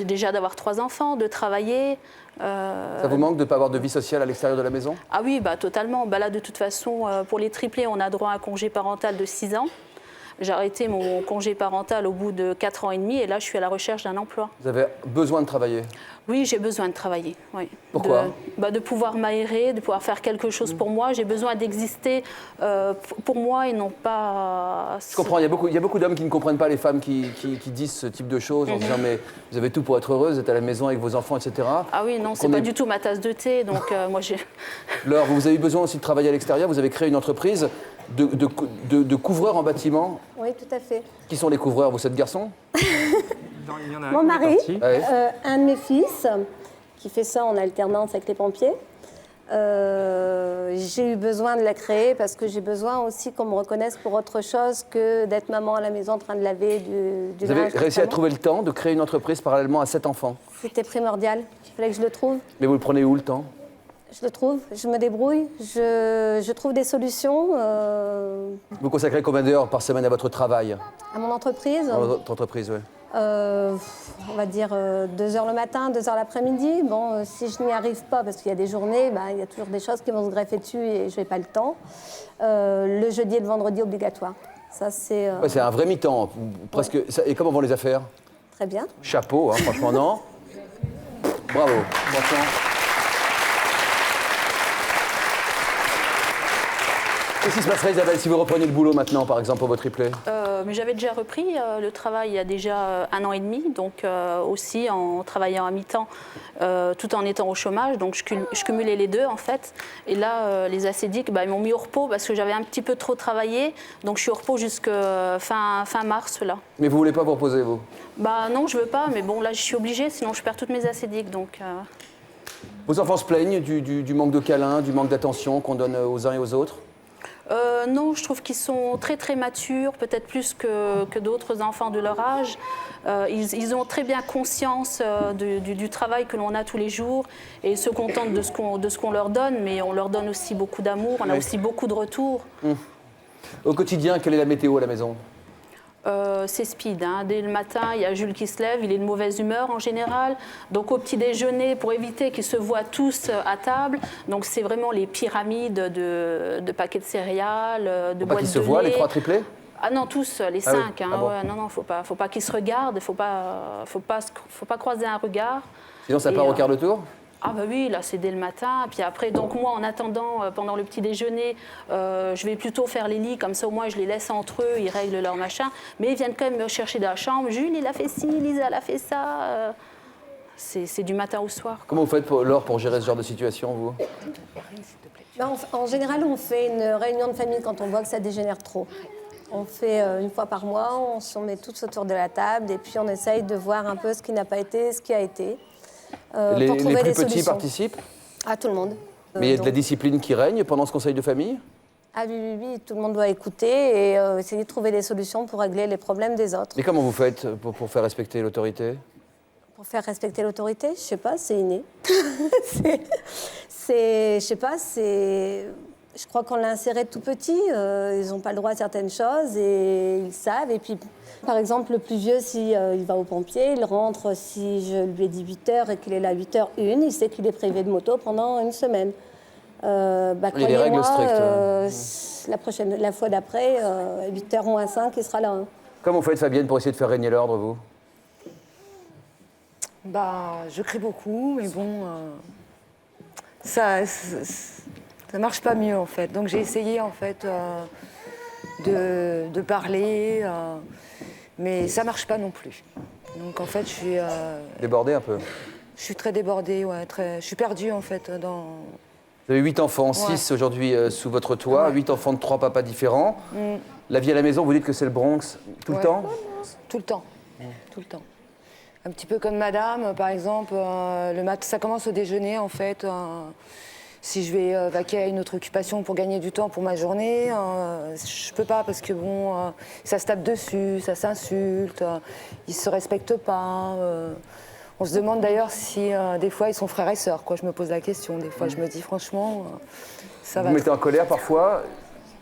Déjà d'avoir 3 enfants, de travailler. Ça vous manque de ne pas avoir de vie sociale à l'extérieur de la maison? Ah oui, totalement. Là, de toute façon, pour les triplés, on a droit à un congé parental de 6 ans. J'ai arrêté mon congé parental au bout de 4 ans et demi et là, je suis à la recherche d'un emploi. Vous avez besoin de travailler? Oui, j'ai besoin de travailler, oui. Pourquoi? De pouvoir m'aérer, de pouvoir faire quelque chose pour moi. J'ai besoin d'exister pour moi et non pas... Je comprends, il y a beaucoup d'hommes qui ne comprennent pas les femmes qui disent ce type de choses en disant mais vous avez tout pour être heureuse, vous êtes à la maison avec vos enfants, etc. Ah oui, non, c'est pas du tout ma tasse de thé, donc moi j'ai... Laure, vous avez eu besoin aussi de travailler à l'extérieur, vous avez créé une entreprise de couvreurs en bâtiment. Oui, tout à fait. Qui sont les couvreurs? Vous êtes garçon? Mon mari, un de mes fils, qui fait ça en alternance avec les pompiers. J'ai eu besoin de la créer parce que j'ai besoin aussi qu'on me reconnaisse pour autre chose que d'être maman à la maison en train de laver du Vous avez linge. réussi à trouver le temps de créer une entreprise parallèlement à 7 enfants? C'était primordial, il fallait que je le trouve. Mais vous le prenez où le temps? Je le trouve, je me débrouille, je trouve des solutions. Vous consacrez combien d'heures par semaine à votre travail? À mon entreprise, À votre entreprise, oui. on va dire 2 heures le matin, 2 heures l'après-midi. Bon, si je n'y arrive pas, parce qu'il y a des journées, il y a toujours des choses qui vont se greffer dessus et je n'ai pas le temps. Le jeudi et le vendredi obligatoire. Ça, c'est... Ouais, c'est un vrai mi-temps, presque. Et comment vont les affaires? Très bien. Chapeau, hein, franchement, non? Bravo, franchement. 1 Qu'est-ce qui se passerait, Isabelle, si vous repreniez le boulot maintenant, par exemple, pour vos triplés? Mais j'avais déjà repris le travail il y a déjà 1 an et demi, donc aussi en travaillant à mi-temps, tout en étant au chômage. Donc je cumulais les deux en fait. Et là, les ascédiques, ils m'ont mis au repos parce que j'avais un petit peu trop travaillé. Donc je suis au repos jusqu'à fin mars là. Mais vous voulez pas vous reposer, vous? Bah non, je veux pas, mais bon là je suis obligée, sinon je perds toutes mes ascédiques. Donc. Vos enfants se plaignent du manque de câlins, du manque d'attention qu'on donne aux uns et aux autres? Non, je trouve qu'ils sont très très matures, peut-être plus que d'autres enfants de leur âge. Ils ont très bien conscience du travail que l'on a tous les jours et ils se contentent de ce qu'on leur donne, mais on leur donne aussi beaucoup d'amour, on a aussi beaucoup de retours. Au quotidien, quelle est la météo à la maison? C'est speed. Hein. Dès le matin, il y a Jules qui se lève, il est de mauvaise humeur en général. Donc au petit déjeuner, pour éviter qu'ils se voient tous à table, donc c'est vraiment les pyramides de paquets de céréales, de boîtes de lait. Pas qu'ils se voient, les 3 triplés? Ah non, tous, les 5. Oui. Hein. Bon. Ouais, non, faut pas qu'ils se regardent, faut pas croiser un regard. Sinon, ça part au quart de tour? Ah bah oui, là c'est dès le matin, puis après, donc moi en attendant, pendant le petit déjeuner, je vais plutôt faire les lits, comme ça au moins je les laisse entre eux, ils règlent leur machin, mais ils viennent quand même me chercher dans la chambre, Jules il a fait ci, Lisa elle a fait ça, c'est du matin au soir. Comment vous faites, Laure, pour gérer ce genre de situation, vous? En général, on fait une réunion de famille quand on voit que ça dégénère trop. On fait 1 fois par mois, on se met tous autour de la table et puis on essaye de voir un peu ce qui n'a pas été, ce qui a été. Les pour trouver plus des petits solutions. participent? Ah, tout le monde. Mais il y a de la Donc- discipline qui règne pendant ce conseil de famille? Ah oui, tout le monde doit écouter et essayer de trouver des solutions pour régler les problèmes des autres. Et comment vous faites pour faire respecter l'autorité? Pour faire respecter l'autorité, je sais pas, c'est inné. je sais pas, je crois qu'on l'a inséré tout petit, ils n'ont pas le droit à certaines choses et ils savent. Et puis, par exemple, le plus vieux, si il va au pompier, il rentre, si je lui ai dit 8h et qu'il est là à 8h01, il sait qu'il est privé de moto pendant 1 semaine. Il y a des règles strictes. La fois d'après, 8h moins 5, il sera là. Hein. Comment vous faites, Fabienne, pour essayer de faire régner l'ordre, vous? Je crie beaucoup, mais bon, ça marche pas mieux en fait. Donc j'ai essayé en fait de parler, mais ça marche pas non plus. Donc en fait, je suis Débordé un peu? je suis très débordée, ouais, je suis perdue en fait dans. Vous avez 8 enfants, 6 Ouais. aujourd'hui sous votre toit, 8 enfants de 3 papas différents. La vie à la maison, vous dites que c'est le Bronx tout le Ouais. temps? Tout le temps, tout le temps. Un petit peu comme madame, par exemple, ça commence au déjeuner en fait. Si je vais vaquer à une autre occupation pour gagner du temps pour ma journée, je peux pas parce que bon, ça se tape dessus, ça s'insulte, ils se respectent pas. On se demande d'ailleurs si des fois ils sont frères et sœurs. Quoi. Je me pose la question. Des fois, je me dis franchement, ça Vous va. vous mettez en colère parfois?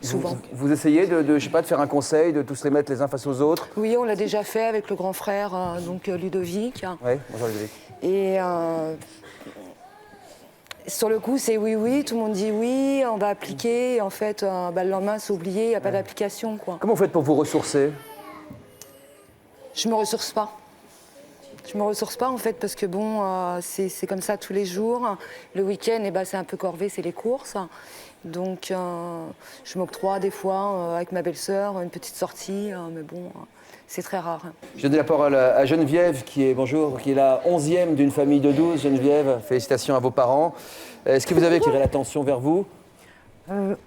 Souvent. Vous essayez je sais pas, de faire un conseil, de tous les mettre les uns face aux autres? Oui, on l'a déjà fait avec le grand frère, donc Ludovic. Oui, bonjour Ludovic. Et sur le coup, c'est oui, tout le monde dit oui, on va appliquer. Et en fait, le lendemain, c'est oublié, il n'y a pas d'application. Quoi. Comment vous faites pour vous ressourcer? Je me ressource pas. Je me ressource pas en fait parce que bon, c'est comme ça tous les jours. Le week-end, c'est un peu corvée, c'est les courses. Donc je m'octroie des fois avec ma belle-sœur une petite sortie, mais bon, c'est très rare. Je donne la parole à Geneviève, qui est la 11e d'une famille de 12. Geneviève, félicitations à vos parents. Est-ce que vous avez attiré l'attention vers vous?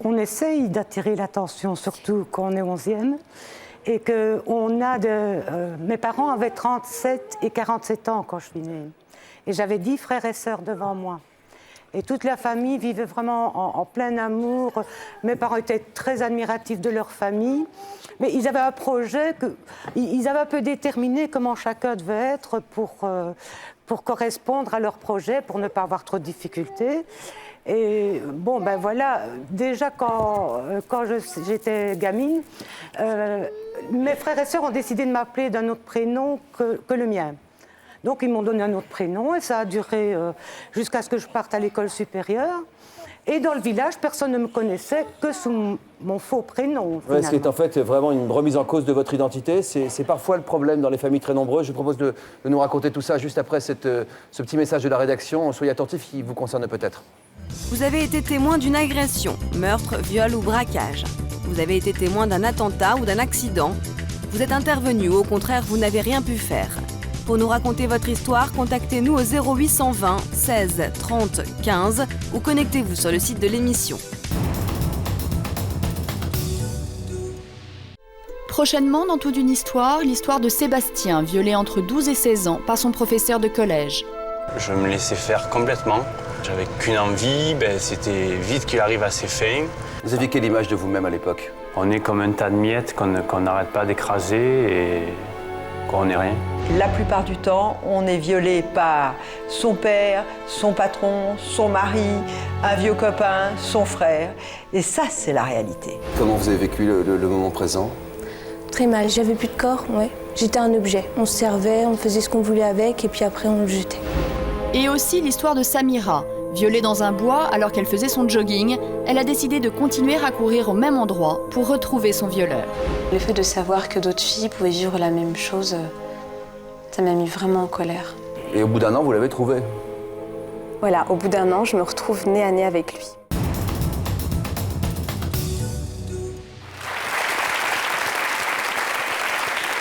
On essaye d'attirer l'attention, surtout quand on est 11e. Et que mes parents avaient 37 et 47 ans quand je suis née. Et j'avais 10 frères et sœurs devant moi. Et toute la famille vivait vraiment en plein amour. Mes parents étaient très admiratifs de leur famille. Mais ils avaient un projet, ils avaient un peu déterminé comment chacun devait être pour correspondre à leur projet, pour ne pas avoir trop de difficultés. Et bon, voilà, déjà quand j'étais gamine, mes frères et sœurs ont décidé de m'appeler d'un autre prénom que le mien. Donc ils m'ont donné un autre prénom et ça a duré jusqu'à ce que je parte à l'école supérieure. Et dans le village, personne ne me connaissait que sous mon faux prénom. Ouais, ce qui est en fait vraiment une remise en cause de votre identité. C'est parfois le problème dans les familles très nombreuses. Je vous propose de nous raconter tout ça juste après ce petit message de la rédaction. Soyez attentifs, il vous concerne peut-être. Vous avez été témoin d'une agression, meurtre, viol ou braquage. Vous avez été témoin d'un attentat ou d'un accident. Vous êtes intervenu ou au contraire, vous n'avez rien pu faire. Pour nous raconter votre histoire, contactez-nous au 0820 16 30 15 ou connectez-vous sur le site de l'émission. Prochainement, dans Toute une histoire, l'histoire de Sébastien, violé entre 12 et 16 ans par son professeur de collège. Je me laissais faire complètement. J'avais qu'une envie, c'était vite qu'il arrive à ses fins. Vous aviez quelle image de vous-même à l'époque? On est comme un tas de miettes qu'on n'arrête pas d'écraser et qu'on n'est rien. La plupart du temps, on est violé par son père, son patron, son mari, un vieux copain, son frère. Et ça, c'est la réalité. Comment vous avez vécu le moment présent? Très mal, j'avais plus de corps, ouais. J'étais un objet. On se servait, on faisait ce qu'on voulait avec et puis après on le jetait. Et aussi l'histoire de Samira. Violée dans un bois alors qu'elle faisait son jogging, elle a décidé de continuer à courir au même endroit pour retrouver son violeur. Le fait de savoir que d'autres filles pouvaient vivre la même chose, ça m'a mis vraiment en colère. Et au bout d'un an, vous l'avez trouvé? Voilà, au bout d'un an, je me retrouve nez à nez avec lui.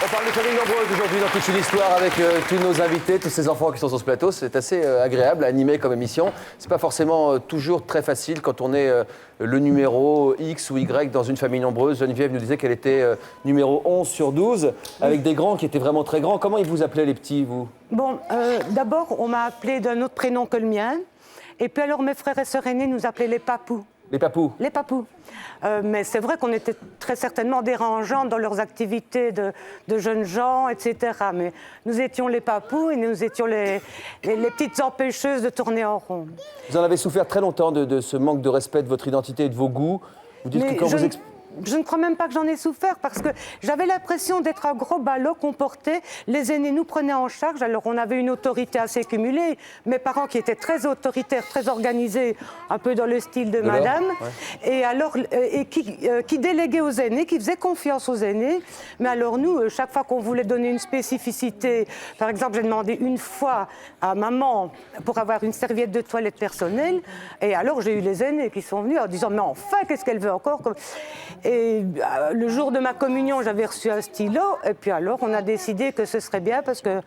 On parle de familles nombreuses aujourd'hui dans Toute une histoire avec tous nos invités, tous ces enfants qui sont sur ce plateau. C'est assez agréable à animer comme émission. C'est pas forcément toujours très facile quand on est le numéro X ou Y dans une famille nombreuse. Geneviève nous disait qu'elle était numéro 11 sur 12, avec des grands qui étaient vraiment très grands. Comment ils vous appelaient les petits, vous? Bon, d'abord, on m'a appelé d'un autre prénom que le mien. Et puis alors, mes frères et sœurs aînés nous appelaient les papous. Les papous? Les papous. Mais c'est vrai qu'on était très certainement dérangeants dans leurs activités de jeunes gens, etc. Mais nous étions les papous et nous étions les petites empêcheuses de tourner en rond. Vous en avez souffert très longtemps de ce manque de respect de votre identité et de vos goûts. Vous dites que quand vous je ne crois même pas que j'en ai souffert parce que j'avais l'impression d'être un gros ballot qu'on portait. Les aînés nous prenaient en charge. Alors on avait une autorité assez cumulée. Mes parents qui étaient très autoritaires, très organisés, un peu dans le style de madame. Ouais. Et alors, qui déléguaient aux aînés, qui faisaient confiance aux aînés. Mais alors nous, chaque fois qu'on voulait donner une spécificité, par exemple, j'ai demandé une fois à maman pour avoir une serviette de toilette personnelle. Et alors j'ai eu les aînés qui sont venus en disant mais enfin, qu'est-ce qu'elle veut encore? Et le jour de ma communion, j'avais reçu un stylo. Et puis alors, on a décidé que ce serait bien parce que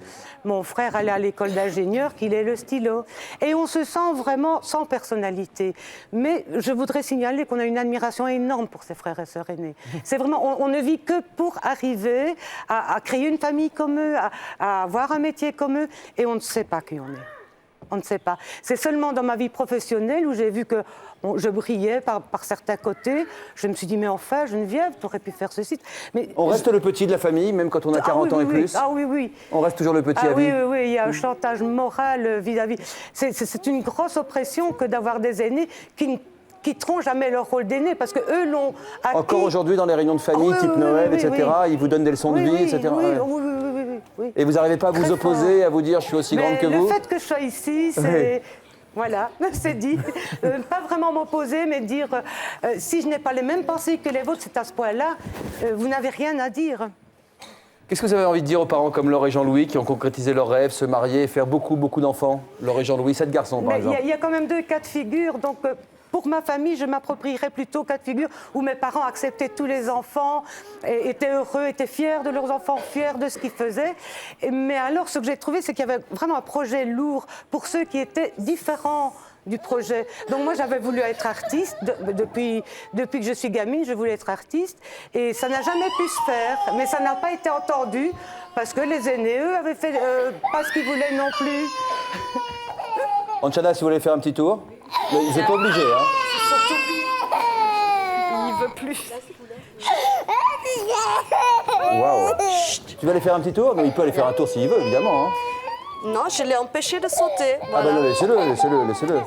mon frère allait à l'école d'ingénieur, qu'il ait le stylo. Et on se sent vraiment sans personnalité. Mais je voudrais signaler qu'on a une admiration énorme pour ses frères et sœurs aînés. C'est vraiment, on ne vit que pour arriver à créer une famille comme eux, à avoir un métier comme eux. Et on ne sait pas qui on est. On ne sait pas. C'est seulement dans ma vie professionnelle où j'ai vu que je brillais par certains côtés. Je me suis dit, mais enfin, Geneviève, tu aurais pu faire ceci. Mais on reste le petit de la famille, même quand on a 40 ans et plus? Ah oui, oui. On reste toujours le petit à vie? Oui, il y a un chantage moral vis-à-vis. C'est une grosse oppression que d'avoir des aînés qui ne quitteront jamais leur rôle d'aîné, parce qu'eux l'ont acquis. Encore aujourd'hui, dans les réunions de famille, type Noël, etc., ils vous donnent des leçons de vie, etc. Oui. Et vous n'arrivez pas à vous opposer, à vous dire, je suis aussi grande que vous? Le fait que je sois ici, c'est... Voilà, c'est dit. Pas vraiment m'opposer, mais dire si je n'ai pas les mêmes pensées que les vôtres, c'est à ce point-là, vous n'avez rien à dire. Qu'est-ce que vous avez envie de dire aux parents comme Laure et Jean-Louis qui ont concrétisé leurs rêves, se marier et faire beaucoup d'enfants? Laure et Jean-Louis, 7 garçons par exemple. Il y a quand même 2 cas de figure, donc pour ma famille, je m'approprierais plutôt cas de figure où mes parents acceptaient tous les enfants, étaient heureux, étaient fiers de leurs enfants, fiers de ce qu'ils faisaient. Mais alors, ce que j'ai trouvé, c'est qu'il y avait vraiment un projet lourd pour ceux qui étaient différents du projet. Donc moi, j'avais voulu être artiste. Depuis que je suis gamine, je voulais être artiste. Et ça n'a jamais pu se faire. Mais ça n'a pas été entendu parce que les aînés, eux, avaient fait pas ce qu'ils voulaient non plus. Anchana, si vous voulez faire un petit tour? Mais vous n'êtes pas obligé, hein? Surtout, il veut plus. Waouh! Tu vas aller faire un petit tour? Non, il peut aller faire un tour s'il veut, évidemment. Hein. Non, je l'ai empêché de sauter. Voilà. Ah ben non, laissez-le.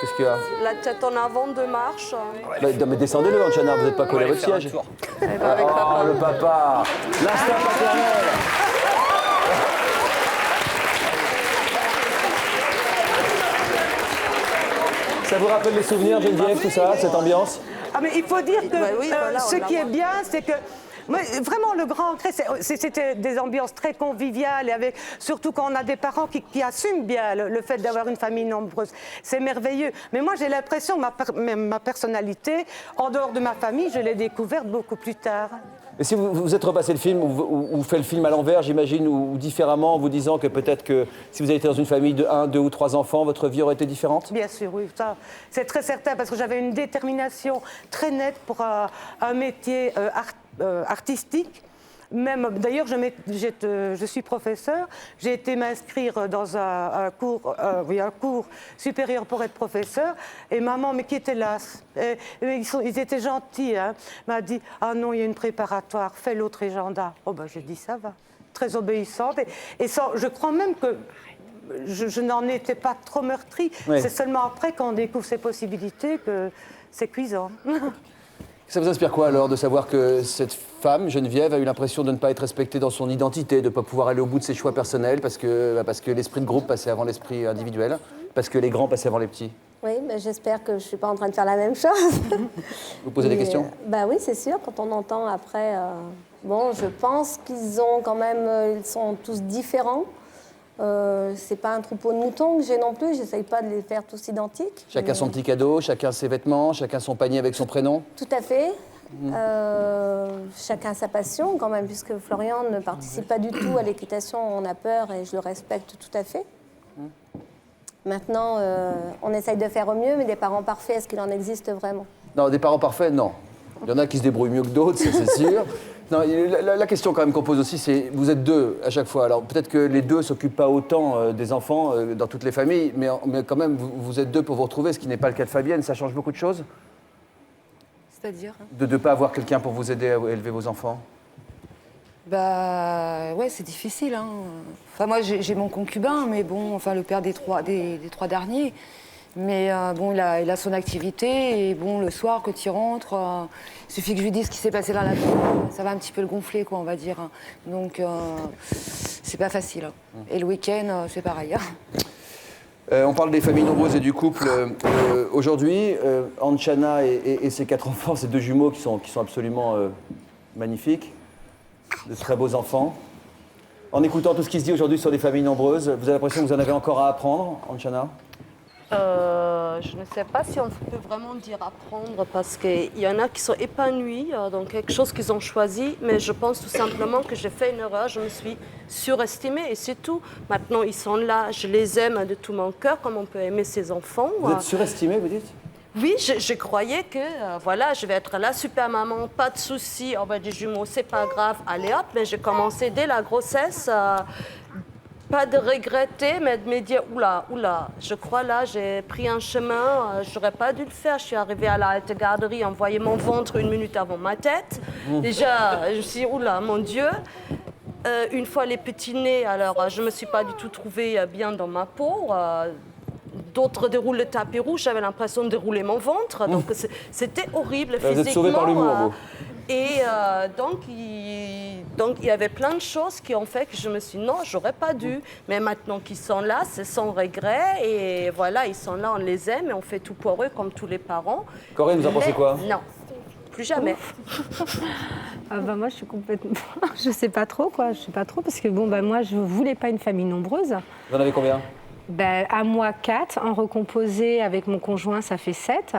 Qu'est-ce qu'il y a? La tête en avant, 2 marches. Mais descendez-le, Anchana, vous n'êtes pas collé à votre siège. Oh, le papa! L'instinct paternel! Ça vous rappelle les souvenirs, Geneviève, tout ça, cette ambiance? Ah mais il faut dire que ce qui est bien, c'est que Mais vraiment, le grand regret, c'était des ambiances très conviviales, et surtout quand on a des parents qui assument bien le fait d'avoir une famille nombreuse. C'est merveilleux. Mais moi, j'ai l'impression que ma personnalité, en dehors de ma famille, je l'ai découverte beaucoup plus tard. Et si vous êtes repassé le film, ou fait le film à l'envers, j'imagine, ou différemment, en vous disant que peut-être que si vous avez été dans une famille de 1, 2 ou 3 enfants, votre vie aurait été différente? Bien sûr, oui, ça, c'est très certain, parce que j'avais une détermination très nette pour un métier artistique. Même, d'ailleurs, je suis professeur. J'ai été m'inscrire dans un cours supérieur pour être professeur. Et maman, mais qui était lasse. Ils étaient gentils. Hein, m'a dit, ah non, il y a une préparatoire, fais l'autre agenda. Oh ben, j'ai dit, ça va. Très obéissante. Et ça, je crois même que je n'en étais pas trop meurtrie. Oui. C'est seulement après, quand on découvre ces possibilités, que c'est cuisant. Ça vous inspire quoi alors de savoir que cette femme, Geneviève, a eu l'impression de ne pas être respectée dans son identité, de ne pas pouvoir aller au bout de ses choix personnels parce que l'esprit de groupe passait avant l'esprit individuel, parce que les grands passaient avant les petits? Oui, mais j'espère que je ne suis pas en train de faire la même chose. Vous posez des questions? Oui, c'est sûr, quand on entend après... Bon, je pense qu'ils ont quand même... Ils sont tous différents. C'est pas un troupeau de moutons que j'ai non plus, j'essaye pas de les faire tous identiques. Chacun son petit cadeau, chacun ses vêtements, chacun son panier avec son prénom. Tout à fait. Chacun sa passion quand même, puisque Florian ne participe pas du tout à l'équitation, on a peur et je le respecte tout à fait. Maintenant, on essaye de faire au mieux, mais des parents parfaits, est-ce qu'il en existe vraiment? Non, des parents parfaits, non. Il y en a qui se débrouillent mieux que d'autres, c'est sûr. Non, la question quand même qu'on pose aussi, c'est vous êtes deux à chaque fois. Alors peut-être que les deux ne s'occupent pas autant des enfants dans toutes les familles, mais quand même vous êtes deux pour vous retrouver, ce qui n'est pas le cas de Fabienne. Ça change beaucoup de choses? C'est-à-dire? De ne pas avoir quelqu'un pour vous aider à élever vos enfants? Bah ouais, c'est difficile. Hein. Enfin moi j'ai mon concubin, mais bon, enfin le père des trois derniers. Mais bon, il a son activité et bon, le soir, quand il rentre, il suffit que je lui dise ce qui s'est passé dans la vie. Ça va un petit peu le gonfler, quoi, on va dire. Donc, c'est pas facile. Et le week-end, c'est pareil. On parle des familles nombreuses et du couple. Aujourd'hui, Anchana et ses 4 enfants, ces 2 jumeaux qui sont absolument magnifiques, de très beaux enfants. En écoutant tout ce qui se dit aujourd'hui sur les familles nombreuses, vous avez l'impression que vous en avez encore à apprendre, Anchana? Je ne sais pas si on peut vraiment dire apprendre parce qu'il y en a qui sont épanouis dans quelque chose qu'ils ont choisi, mais je pense tout simplement que j'ai fait une erreur, je me suis surestimée et c'est tout. Maintenant ils sont là, je les aime de tout mon cœur comme on peut aimer ses enfants. Vous êtes surestimée, vous dites? Oui, je croyais que voilà, je vais être la super maman, pas de soucis, oh ben, des jumeaux c'est pas grave, allez hop, mais j'ai commencé dès la grossesse. Pas de regretter, mais de me dire, oula, je crois là, j'ai pris un chemin, j'aurais pas dû le faire. Je suis arrivée à la halte garderie, on voyait mon ventre 1 minute avant ma tête. Déjà, je me suis dit, oula, mon Dieu. Une fois les petits nés, alors je me suis pas du tout trouvée bien dans ma peau. D'autres déroulent le tapis rouge, j'avais l'impression de dérouler mon ventre. Donc c'était horrible physiquement. Vous êtes sauvée par l'humour, vous. Et donc il y avait plein de choses qui ont fait que je me suis dit non, j'aurais pas dû. Mais maintenant qu'ils sont là, c'est sans regret. Et voilà, ils sont là, on les aime et on fait tout pour eux comme tous les parents. Corinne, vous en pensez quoi? Non, plus jamais. Moi, je suis complètement... je sais pas trop, quoi. Je sais pas trop parce que bon, moi, je voulais pas une famille nombreuse. Vous en avez combien? À moi, 4. En recomposé avec mon conjoint, ça fait 7.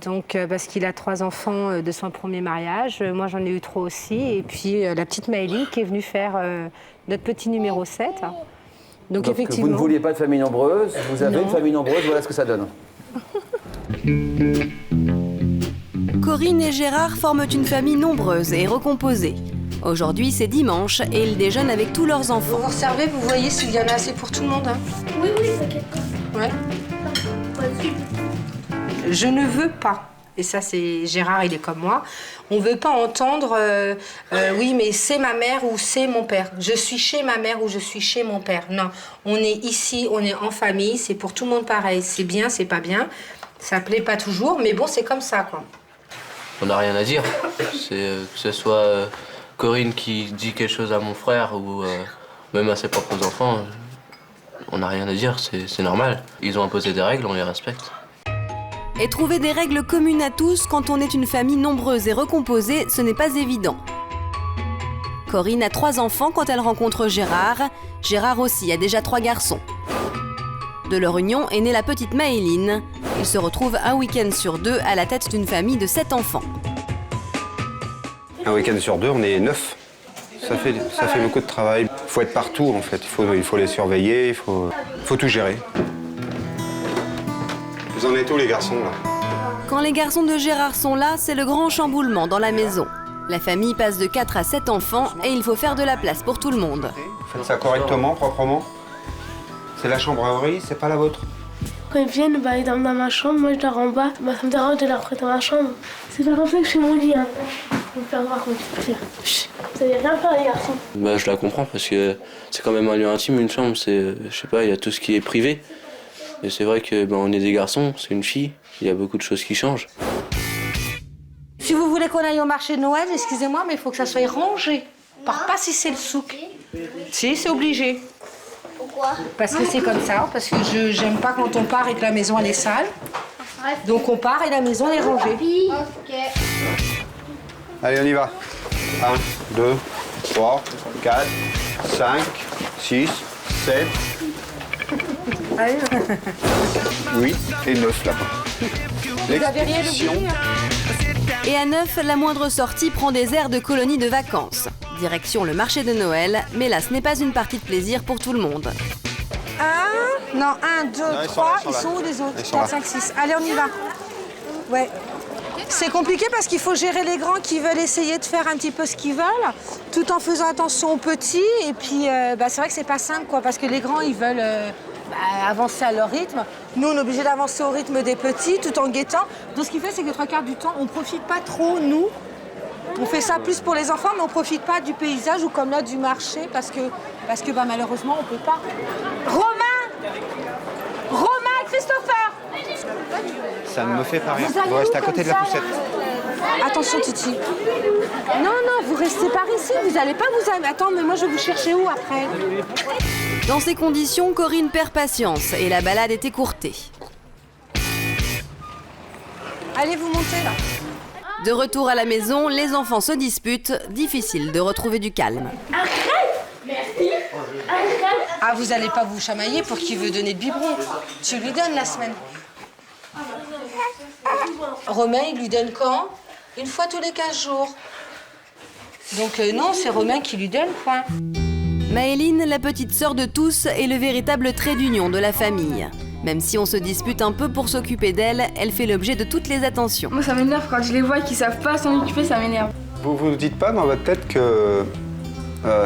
Donc, parce qu'il a 3 enfants de son premier mariage. Moi, j'en ai eu 3 aussi. Et puis, la petite Maëlie qui est venue faire notre petit numéro 7. Donc effectivement... Vous ne vouliez pas de famille nombreuse, vous avez une famille nombreuse, voilà ce que ça donne. Corinne et Gérard forment une famille nombreuse et recomposée. Aujourd'hui, c'est dimanche et ils déjeunent avec tous leurs enfants. Vous observez, vous voyez s'il y en a assez pour tout le monde. Hein. Oui, t'inquiète. Ouais. Je ne veux pas, et ça c'est Gérard, il est comme moi, on ne veut pas entendre oui mais c'est ma mère ou c'est mon père. Je suis chez ma mère ou je suis chez mon père. Non, on est ici, on est en famille, c'est pour tout le monde pareil. C'est bien, c'est pas bien, ça plaît pas toujours, mais bon c'est comme ça quoi. On n'a rien à dire, que ce soit Corinne qui dit quelque chose à mon frère ou même à ses propres enfants, on n'a rien à dire, c'est normal. Ils ont imposé des règles, on les respecte. Et trouver des règles communes à tous quand on est une famille nombreuse et recomposée, ce n'est pas évident. Corinne a 3 enfants quand elle rencontre Gérard. Gérard aussi a déjà 3 garçons. De leur union est née la petite Maëline. Ils se retrouvent un week-end sur 2 à la tête d'une famille de 7 enfants. Un week-end sur 2, on est 9. Ça fait beaucoup de travail. Il faut être partout en fait. Il faut les surveiller, il faut tout gérer. Vous en êtes où les garçons là? Quand les garçons de Gérard sont là, c'est le grand chamboulement dans la maison. La famille passe de 4 à 7 enfants et il faut faire de la place pour tout le monde. Faites ça correctement, proprement. C'est la chambre à Aurélie, c'est pas la vôtre. Quand ils viennent, ils dorment dans ma chambre, moi je dors en bas. Ça me dérange de leur prêter ma chambre. C'est pas comme ça que je fais mon lit. Faut me faire voir comment tu peux faire. Vous savez rien faire les garçons. Je la comprends parce que c'est quand même un lieu intime, une chambre. Je sais pas, il y a tout ce qui est privé. Et c'est vrai que on est des garçons, c'est une fille. Il y a beaucoup de choses qui changent. Si vous voulez qu'on aille au marché de Noël, excusez-moi, mais il faut que ça soit rangé. Par pas si c'est le souk. Si, c'est obligé. Pourquoi? Parce que c'est comme ça, parce que j'aime pas quand on part et que la maison elle est sale. Donc on part et la maison elle est rangée. Ok. Allez, on y va. 1, 2, 3, 4, 5, 6, 7, 8 et 9 là-bas. Vous avez rien oublié, Et à 9, la moindre sortie prend des airs de colonie de vacances. Direction le marché de Noël, mais là ce n'est pas une partie de plaisir pour tout le monde. 1, 2, 3, ils sont où les autres? 4, 5, 6. Allez, on y va. Ouais. C'est compliqué parce qu'il faut gérer les grands qui veulent essayer de faire un petit peu ce qu'ils veulent, tout en faisant attention aux petits. Et puis, c'est vrai que c'est pas simple, quoi, parce que les grands, ils veulent avancer à leur rythme. Nous, on est obligés d'avancer au rythme des petits, tout en guettant. Donc, ce qui fait, c'est que 3/4 du temps, on profite pas trop, nous. On fait ça plus pour les enfants, mais on profite pas du paysage ou comme là, du marché, parce que malheureusement, on peut pas. Romain, Christopher! Ça ne me fait pas rire. Vous restez à côté de la poussette. Attention, Titi. Non, vous restez par ici. Vous n'allez pas vous... Attends, mais moi, je vais vous chercher où après? Dans ces conditions, Corinne perd patience et la balade est écourtée. Allez, vous montez là. De retour à la maison, les enfants se disputent. Difficile de retrouver du calme. Merci. Ah, vous n'allez pas vous chamailler pour qui veut donner le biberon. Tu lui donnes la semaine. Romain, il lui donne quand? Une fois tous les 15 jours. Donc non, c'est Romain qui lui donne, quoi. Maëline, la petite sœur de tous, est le véritable trait d'union de la famille. Même si on se dispute un peu pour s'occuper d'elle, elle fait l'objet de toutes les attentions. Moi, ça m'énerve quand je les vois et qu'ils savent pas s'en occuper, ça m'énerve. Vous vous dites pas dans votre tête que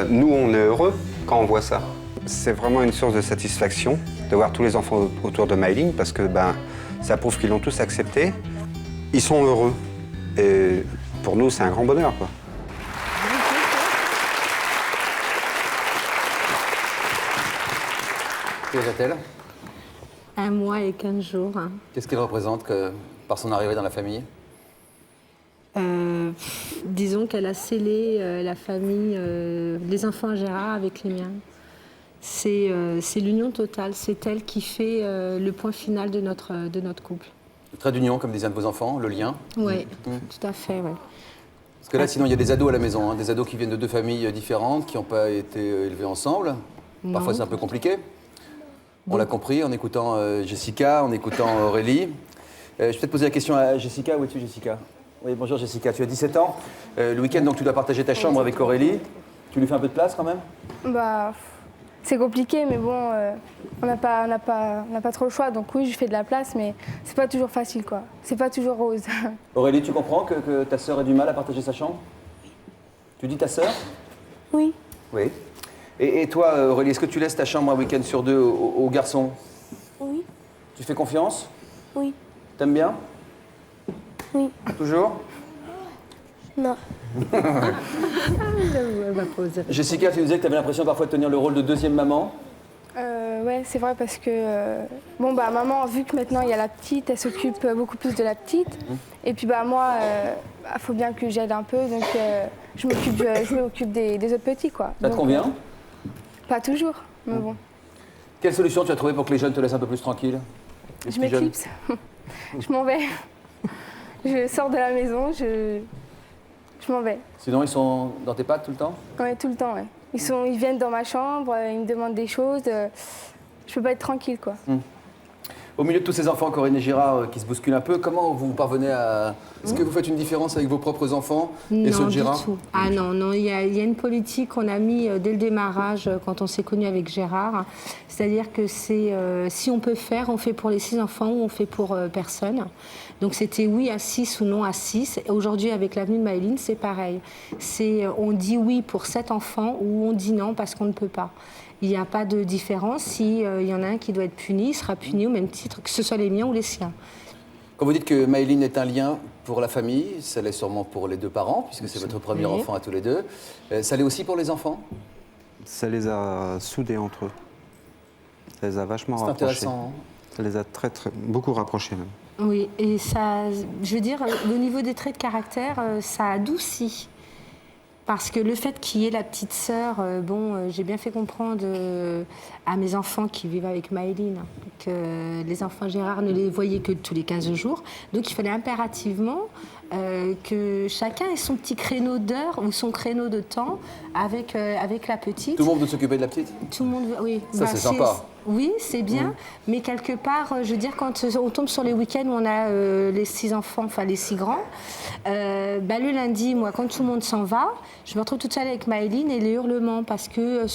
nous, on est heureux quand on voit ça? C'est vraiment une source de satisfaction de voir tous les enfants autour de Maëline parce que ça prouve qu'ils l'ont tous accepté. Ils sont heureux. Et pour nous, c'est un grand bonheur, quoi. Quelle a-t-elle? 1 mois et 15 jours. Qu'est-ce qu'elle représente par son arrivée dans la famille? Disons qu'elle a scellé la famille, les enfants à Gérard avec les miens. C'est l'union totale, c'est elle qui fait le point final de notre couple. Le trait d'union, comme disait un de vos enfants, le lien? Oui, tout à fait, oui. Parce que là, sinon, il y a des ados à la maison, des ados qui viennent de 2 familles différentes, qui n'ont pas été élevés ensemble. Non. Parfois, c'est un peu compliqué. On l'a compris en écoutant Jessica, en écoutant Aurélie. Je vais peut-être poser la question à Jessica. Où es-tu, Jessica? Oui, bonjour, Jessica. Tu as 17 ans. Le week-end, donc, tu dois partager ta chambre avec Aurélie. Tu lui fais un peu de place, quand même? C'est compliqué, mais bon, on n'a pas trop le choix. Donc oui, je fais de la place, mais c'est pas toujours facile, quoi. C'est pas toujours rose. Aurélie, tu comprends que ta sœur ait du mal à partager sa chambre? Tu dis ta sœur? Oui. Oui. Et toi, Aurélie, est-ce que tu laisses ta chambre un week-end sur 2 aux garçons? Oui. Tu fais confiance? Oui. T'aimes bien? Oui. Toujours? Non. Jessica, tu nous disais que tu avais l'impression parfois de tenir le rôle de 2e maman. Ouais, c'est vrai parce que maman, vu que maintenant il y a la petite, elle s'occupe beaucoup plus de la petite. Et puis moi, il faut bien que j'aide un peu, donc je m'occupe des autres petits, quoi. Ça te convient? Pas toujours, mais bon. Quelle solution tu as trouvé pour que les jeunes te laissent un peu plus tranquille? Je m'éclipse. Je m'en vais. Je sors de la maison, je je m'en vais. Sinon, ils sont dans tes pattes tout le temps? Ouais, tout le temps, ouais. Ils viennent dans ma chambre, ils me demandent des choses. Je peux pas être tranquille, quoi. Au milieu de tous ces enfants, Corinne et Gérard, qui se bousculent un peu, comment vous parvenez à... Est-ce que vous faites une différence avec vos propres enfants et ceux de Gérard? Non, du tout. Ah non, il y a une politique qu'on a mis dès le démarrage, quand on s'est connus avec Gérard. C'est-à-dire que si on peut faire, on fait pour les 6 enfants ou on fait pour personne. Donc c'était oui à 6 ou non à 6. Aujourd'hui, avec l'avenue de Maëlyn, c'est pareil. On dit oui pour 7 enfants ou on dit non parce qu'on ne peut pas. Il n'y a pas de différence. S'il y en a un qui doit être puni, il sera puni au même titre que ce soit les miens ou les siens. Quand vous dites que Maëlyn est un lien pour la famille, ça l'est sûrement pour les 2 parents, puisque c'est votre premier enfant à tous les 2. Ça l'est aussi pour les enfants? Ça les a soudés entre eux. Ça les a vachement rapprochés. C'est intéressant. Ça les a beaucoup rapprochés même. Oui, et ça, je veux dire, au niveau des traits de caractère, ça adoucit. Parce que le fait qu'il y ait la petite sœur, j'ai bien fait comprendre à mes enfants qui vivent avec Maëlyn que les enfants Gérard ne les voyaient que tous les 15 jours. Donc il fallait impérativement que chacun ait son petit créneau d'heure ou son créneau de temps avec la petite. Tout le monde veut s'occuper de la petite? Tout le monde, oui. Ça, c'est sympa. Oui, c'est bien, mais quelque part, je veux dire, quand on tombe sur les week-ends où on a les 6 enfants, enfin les 6 grands, le lundi, moi, quand tout le monde s'en va, je me retrouve toute seule avec Maëlyn et les hurlements, parce que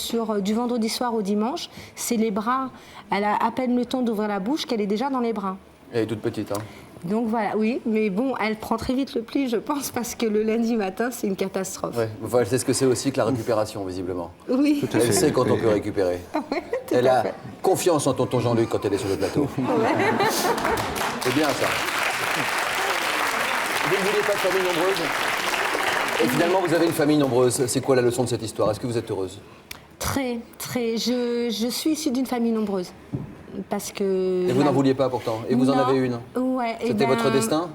du vendredi soir au dimanche, c'est les bras. Elle a à peine le temps d'ouvrir la bouche qu'elle est déjà dans les bras. Elle est toute petite, hein? Donc voilà, oui, mais bon, elle prend très vite le pli, je pense, parce que le lundi matin, c'est une catastrophe. Ouais. Enfin, elle sait ce que c'est aussi que la récupération, visiblement. Oui. Elle sait quand on peut récupérer. Elle a confiance en tonton Jean-Luc quand elle est sur le plateau. C'est bien ça. Vous ne voulez pas de famille nombreuse? Et finalement, vous avez une famille nombreuse. C'est quoi la leçon de cette histoire? Est-ce que vous êtes heureuse? Très, très. Je suis issue d'une famille nombreuse. Parce que... Et vous n'en vouliez pas pourtant? Et vous en avez une? Ouais. C'était votre destin?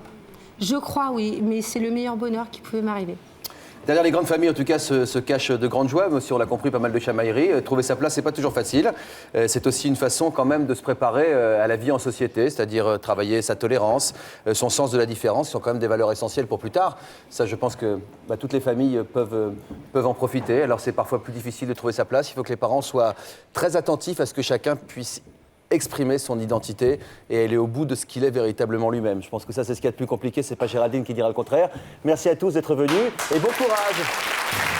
Je crois, oui. Mais c'est le meilleur bonheur qui pouvait m'arriver. Derrière les grandes familles, en tout cas, se cachent de grandes joies, mais aussi, on l'a compris, pas mal de chamailleries. Trouver sa place, c'est pas toujours facile. C'est aussi une façon quand même de se préparer à la vie en société, c'est-à-dire travailler sa tolérance, son sens de la différence, qui sont quand même des valeurs essentielles pour plus tard. Ça, je pense que toutes les familles peuvent en profiter. Alors, c'est parfois plus difficile de trouver sa place. Il faut que les parents soient très attentifs à ce que chacun puisse exprimer son identité et aller au bout de ce qu'il est véritablement lui-même. Je pense que ça, c'est ce qu'il y a de plus compliqué. C'est pas Géraldine qui dira le contraire. Merci à tous d'être venus et bon courage.